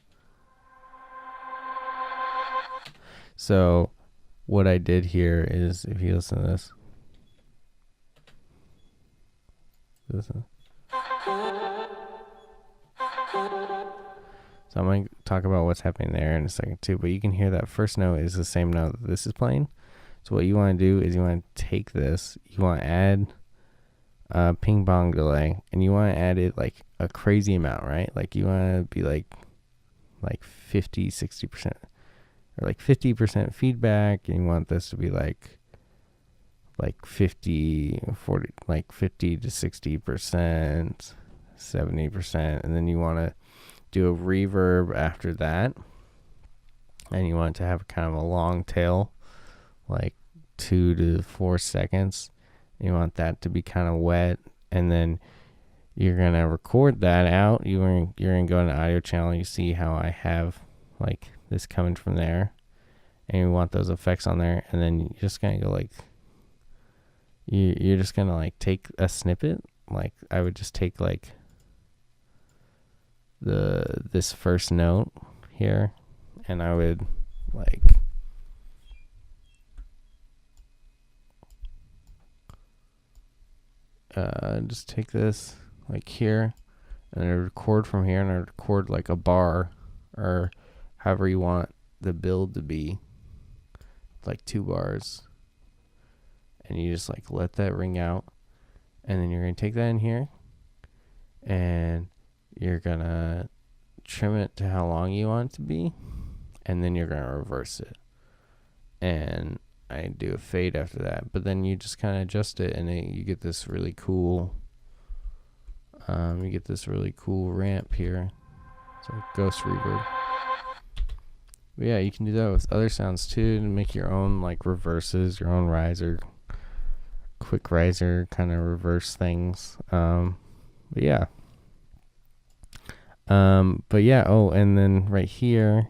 So what I did here is, if you listen to this, listen. So I'm going to talk about what's happening there in a second too, but you can hear that first note is the same note that this is playing. So what you want to do is you want to take this, you want to add a ping pong delay, and you want to add it like a crazy amount, right? Like you want to be like 50, 60%, or like 50% feedback, and you want this to be like 50, 40, like 50 to 60%, 70%, and then you want to do a reverb after that, and you want it to have kind of a long tail, like 2 to 4 seconds. You want that to be kind of wet, and then you're gonna record that out. You're gonna go in the audio channel. You see how I have like this coming from there, and you want those effects on there, and then you're just gonna go like you're just gonna like take a snippet. Like I would just take like this first note here, and I would like just take this like here, and I record from here, and I record like a bar, or however you want the build to be, like 2 bars, and you just like let that ring out, and then you're gonna take that in here, and you're gonna trim it to how long you want it to be, and then you're gonna reverse it, and I do a fade after that, but then you just kind of adjust it, and you get this really cool ramp here. It's like ghost reverb. But yeah, you can do that with other sounds too, and make your own like reverses, your own riser, quick riser kind of reverse things. But yeah. Oh, and then right here,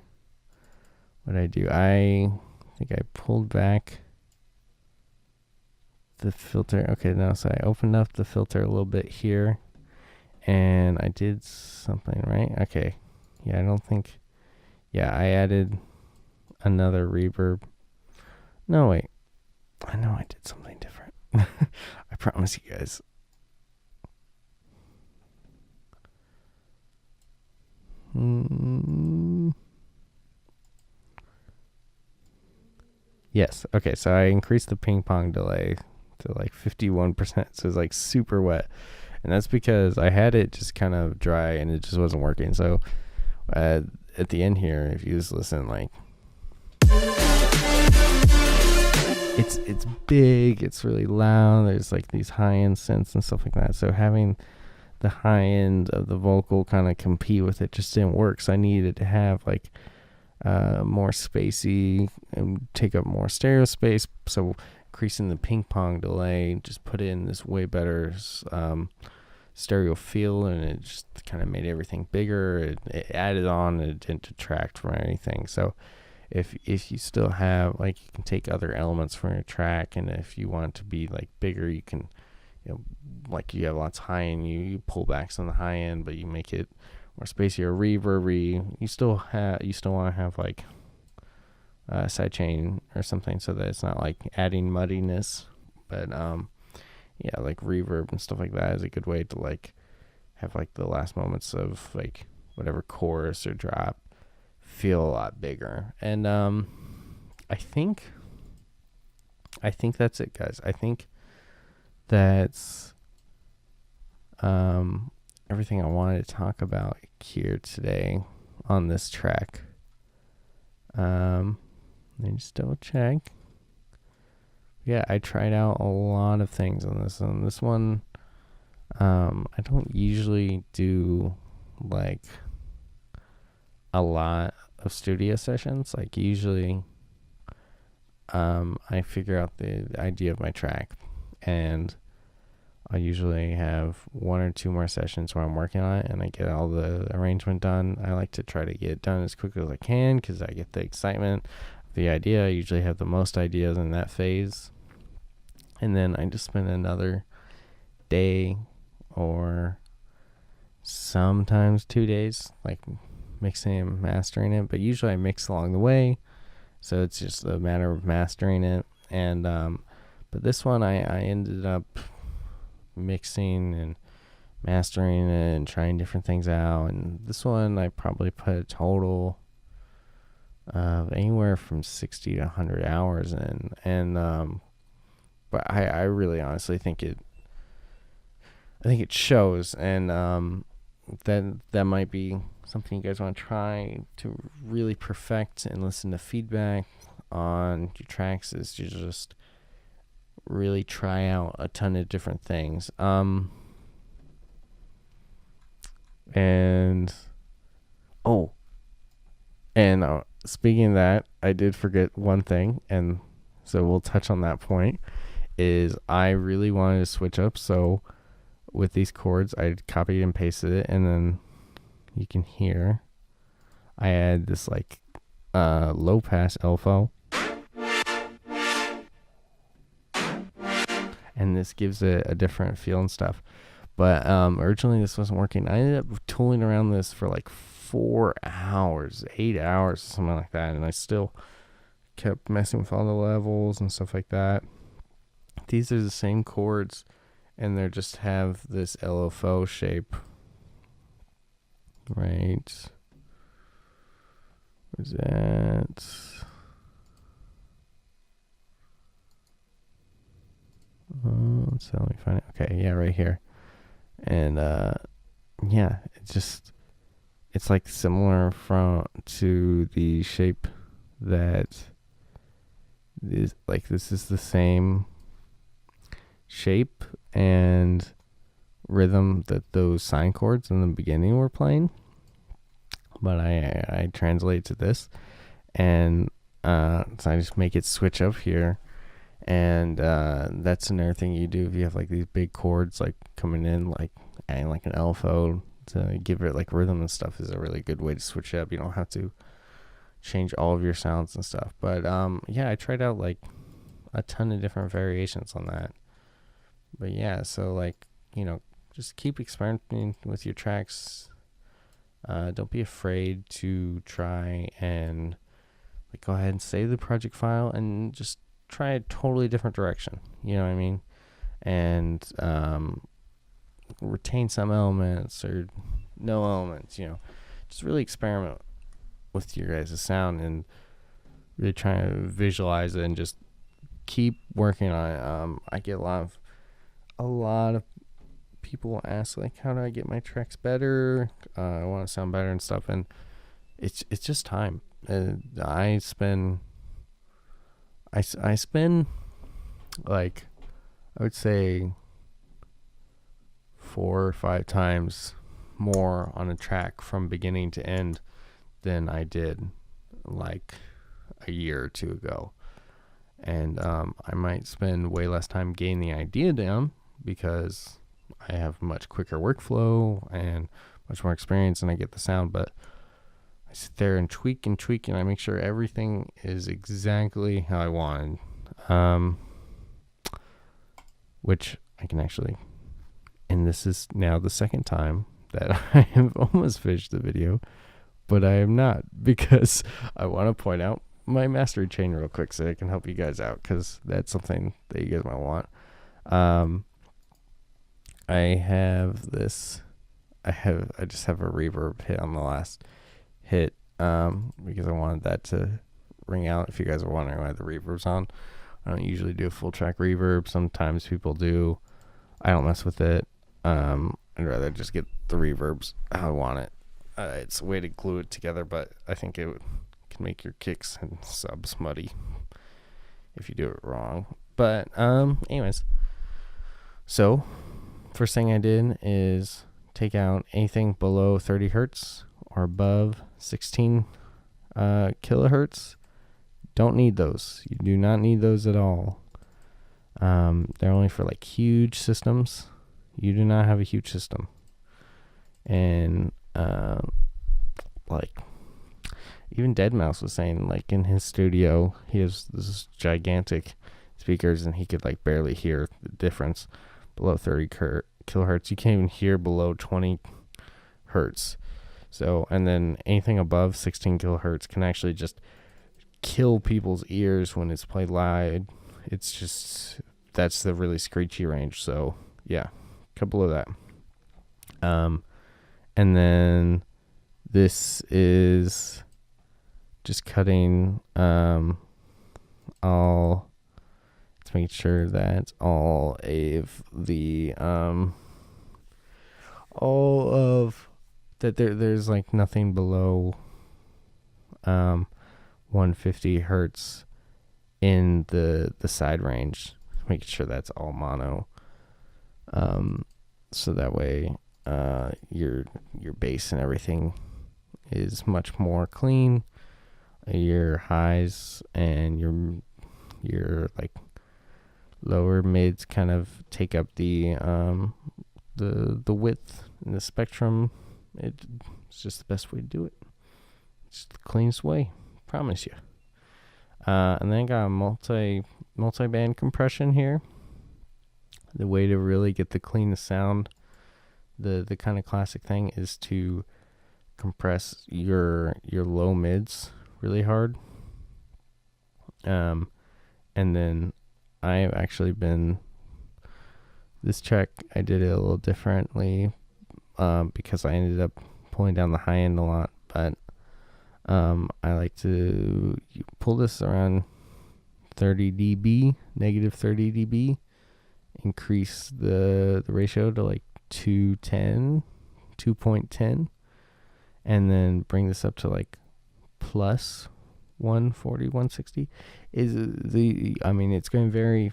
what I do, I think I pulled back the filter. Okay, now so I opened up the filter a little bit here, and I did something right. Okay, yeah, I don't think. Yeah, I added another reverb. No, wait. I know I did something different. I promise you guys. Yes. Okay, so I increased the ping pong delay to like 51%, so it's like super wet. And that's because I had it just kind of dry and it just wasn't working. So at the end here, if you just listen, like it's big, it's really loud, there's like these high-end synths and stuff like that. So having the high end of the vocal kind of compete with it just didn't work. So I needed to have like more spacey and take up more stereo space. So increasing the ping pong delay just put in this way better stereo feel, and it just kind of made everything bigger. It added on, it didn't detract from anything. So if you still have, like, you can take other elements from your track, and if you want it to be like bigger, you can, like you have lots of high end, you pull back some of the high end, but you make it more spacey or reverby. You still want to have like a sidechain or something, so that it's not like adding muddiness. But yeah, like reverb and stuff like that is a good way to like have like the last moments of like whatever chorus or drop feel a lot bigger. And I think that's it, guys. I think that's everything I wanted to talk about here today on this track. Let me just double check. Yeah, I tried out a lot of things on this. On this one, I don't usually do like a lot of studio sessions. Like usually, I figure out the idea of my track, and I usually have 1 or 2 more sessions where I'm working on it, and I get all the arrangement done. I like to try to get it done as quickly as I can because I get the excitement of the idea. I usually have the most ideas in that phase, and then I just spend another day or sometimes 2 days like mixing and mastering it. But usually I mix along the way, so it's just a matter of mastering it. And but this one I ended up mixing and mastering it and trying different things out, and this one I probably put a total of anywhere from 60 to 100 hours in. And but I really honestly think it shows. And that might be something you guys want to try to really perfect and listen to feedback on your tracks, is to just really try out a ton of different things. Speaking of that, I did forget one thing, and so we'll touch on that point. Is I really wanted to switch up, so with these chords I copied and pasted it, and then you can hear I add this like low pass LFO, and this gives it a different feel and stuff. But originally this wasn't working. I ended up tooling around this for like 4 hours, 8 hours, something like that, and I still kept messing with all the levels and stuff like that. These are the same chords, and they just have this LFO shape right. Where's that? So let me find it. Okay, yeah, right here. And yeah, it's like similar to the shape that is like, this is the same shape and rhythm that those sine chords in the beginning were playing, but I translate to this, and so I just make it switch up here. And that's another thing you do if you have like these big chords like coming in, like adding like an LFO to give it like rhythm and stuff is a really good way to switch it up. You don't have to change all of your sounds and stuff. But yeah, I tried out like a ton of different variations on that. But yeah, so like, just keep experimenting with your tracks. Don't be afraid to try and like go ahead and save the project file and just try a totally different direction. You know what I mean? And retain some elements or no elements. Just really experiment with your guys' sound and really try to visualize it and just keep working on it. I get a lot of people ask like, how do I get my tracks better? I want to sound better and stuff, and it's just time. I spend like, I would say 4 or 5 times more on a track from beginning to end than I did like a year or two ago. And I might spend way less time getting the idea down because I have much quicker workflow and much more experience and I get the sound, but I sit there and tweak and I make sure everything is exactly how I wanted. Which I can actually, and this is now the second time that I have almost finished the video, but I am not, because I want to point out my mastery chain real quick so I can help you guys out, because that's something that you guys might want. I just have a reverb hit on the last hit, because I wanted that to ring out. If you guys are wondering why the reverb's on, I don't usually do a full track reverb. Sometimes people do. I don't mess with it. I'd rather just get the reverbs how I want it. It's a way to glue it together, but I think it can make your kicks and subs muddy if you do it wrong. But anyways, so first thing I did is take out anything below 30 hertz or above 16 kilohertz. Don't need those. You do not need those at all. They're only for like huge systems. You do not have a huge system. And like even Deadmau5 was saying, like in his studio, he has this gigantic speakers and he could like barely hear the difference below 30 kilohertz. You can't even hear below 20 hertz. So, and then anything above 16 kilohertz can actually just kill people's ears when it's played live. It's just, that's the really screechy range. So yeah, cut below that. And then this is just cutting all, let's make sure that all of the all of that there's like nothing below 150 hertz in the side range. Making sure that's all mono, so that way your bass and everything is much more clean. Your highs and your like lower mids kind of take up the width and the spectrum. It's just the best way to do it. It's the cleanest way, promise you. And then I got a multi-band compression here. The way to really get the cleanest sound, the kind of classic thing, is to compress your low mids really hard. And then I've actually been, this track I did it a little differently, because I ended up pulling down the high end a lot, but I like to pull this around 30 dB, negative 30 dB, increase the ratio to like 2.10, and then bring this up to like plus 140, 160. It's going to vary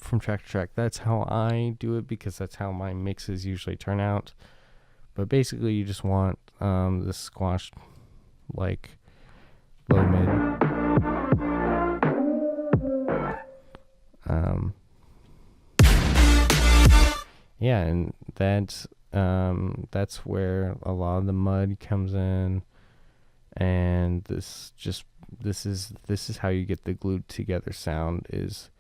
from track to track. That's how I do it because that's how my mixes usually turn out. But basically, you just want this squashed like low mid. Yeah, and that's where a lot of the mud comes in, and this is how you get the glued together sound, is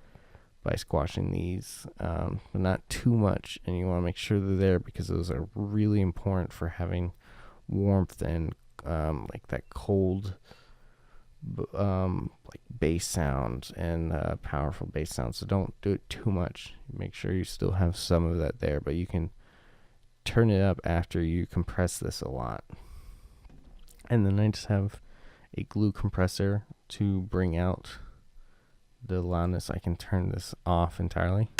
by squashing these, but not too much, and you want to make sure they're there because those are really important for having warmth and like that cold like bass sound and powerful bass sound. So don't do it too much. Make sure you still have some of that there, but you can turn it up after you compress this a lot. And then I just have a glue compressor to bring out the loudness. I can turn this off entirely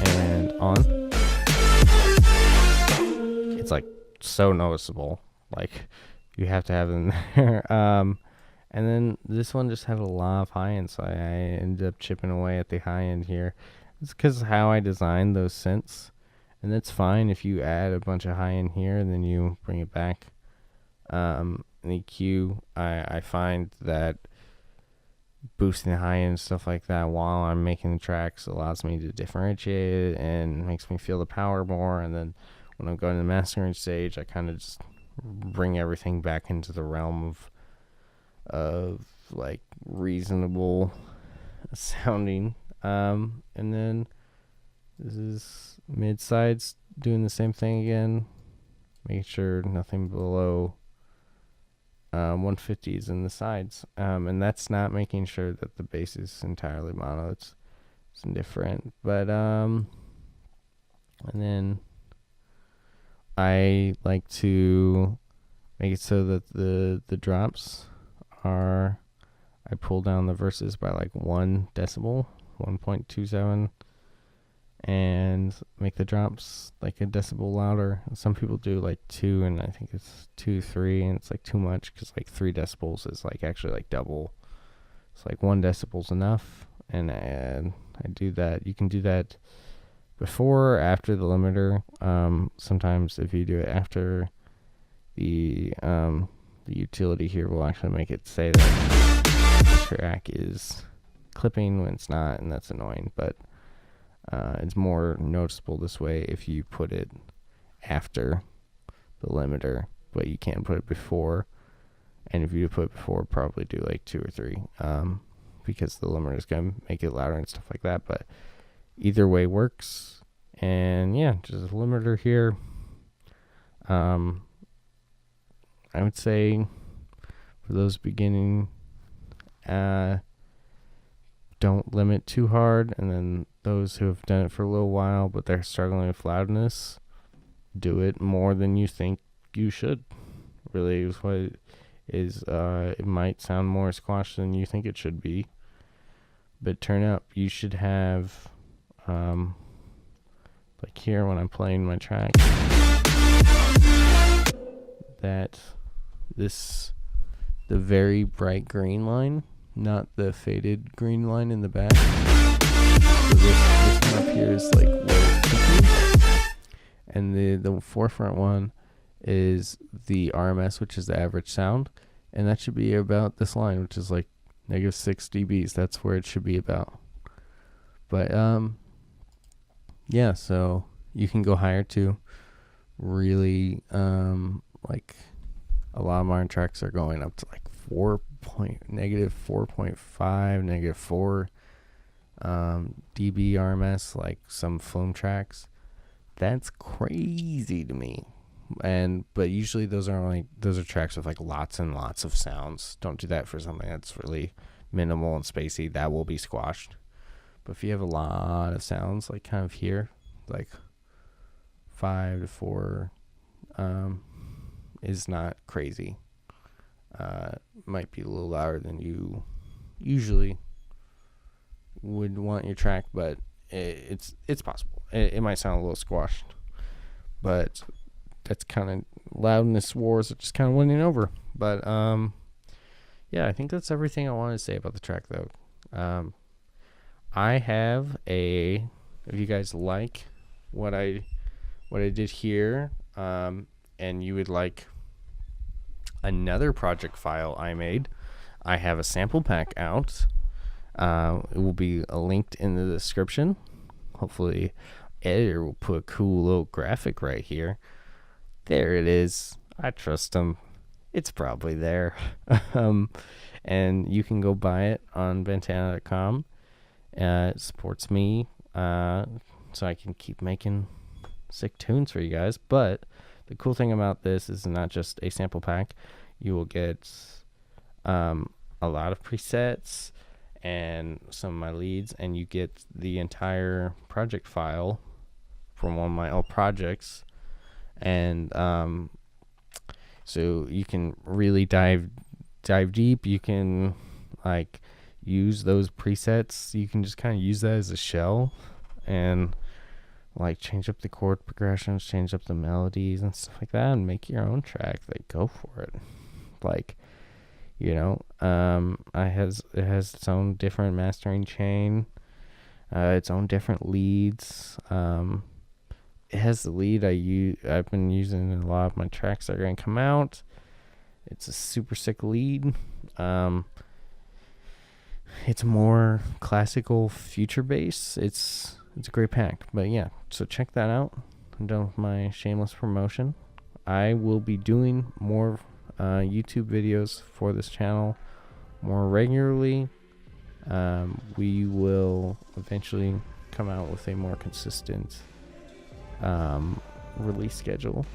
and on. It's like so noticeable, like you have to have it in there. And then this one just had a lot of high end, so I ended up chipping away at the high end here. It's because of how I designed those synths, and that's fine if you add a bunch of high end here and then you bring it back. In EQ, I find that boosting the high end stuff like that while I'm making the tracks allows me to differentiate it and makes me feel the power more. And then when I'm going to the mastering stage, I kind of just bring everything back into the realm of like reasonable sounding. And then this is mid sides, doing the same thing again, making sure nothing below 150s in the sides, and that's not making sure that the bass is entirely mono. It's different, but and then I like to make it so that the drops are, I pull down the verses by like 1 decibel, 1.27, and make the drops like a decibel louder. Some people do like 2, and I think it's 2, 3, and it's like too much because like 3 decibels is like actually like double. It's like 1 decibel's enough, and I do that. You can do that before or after the limiter. Sometimes if you do it after, the utility here will actually make it say that the track is clipping when it's not, and that's annoying, but it's more noticeable this way if you put it after the limiter, but you can't put it before. And if you put it before, probably do like 2 or 3, because the limiter is going to make it louder and stuff like that. But either way works. And yeah, just a limiter here. I would say for those beginning, don't limit too hard, and then those who have done it for a little while but they're struggling with loudness, do it more than you think you should. Really is what it is. It might sound more squashed than you think it should be, but turn up. You should have like here when I'm playing my track, that the very bright green line, not the faded green line in the back. So this one up here is like where it's peaking, and the forefront one is the RMS, which is the average sound, and that should be about this line, which is like -6 dBs. That's where it should be about. But yeah, so you can go higher too. Really, like a lot of modern tracks are going up to like -4.5, -4 dB RMS, like some Flume tracks. That's crazy to me. But usually those are tracks with like lots and lots of sounds. Don't do that for something that's really minimal and spacey. That will be squashed. But if you have a lot of sounds, like kind of here, like 5 to 4 is not crazy. Might be a little louder than you usually would want your track, but it's possible. It might sound a little squashed, but that's kind of loudness wars are just kind of winning over. But yeah, I think that's everything I wanted to say about the track, though. I have if you guys like what I did here, and you would like another project file I made, I have a sample pack out. It will be linked in the description. Hopefully editor will put a cool little graphic right here. There it is. I trust him. It's probably there. And you can go buy it on Bantana.com. It supports me, so I can keep making sick tunes for you guys. But the cool thing about this is not just a sample pack. You will get a lot of presets and some of my leads, and you get the entire project file from one of my old projects. And so you can really dive deep. You can like use those presets. You can just kind of use that as a shell and like change up the chord progressions, change up the melodies and stuff like that, and make your own track. Like, go for it. Like, you know, it has its own different mastering chain, its own different leads. It has the lead I've been using in a lot of my tracks that are going to come out. It's a super sick lead. It's more classical future bass. It's a great pack. But yeah, so check that out. I'm done with my shameless promotion. I will be doing more YouTube videos for this channel more regularly. We will eventually come out with a more consistent release schedule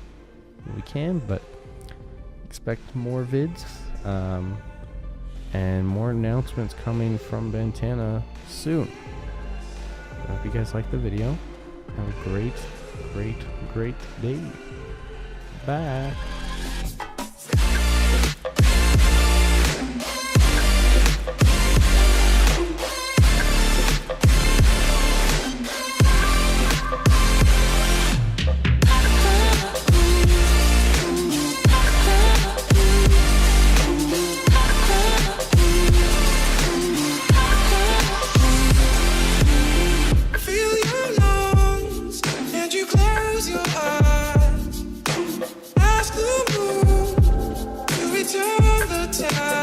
when we can, but expect more vids and more announcements coming from Bantana soon. I hope you guys like the video. Have a great day. Bye. Ask the moon to return the tide.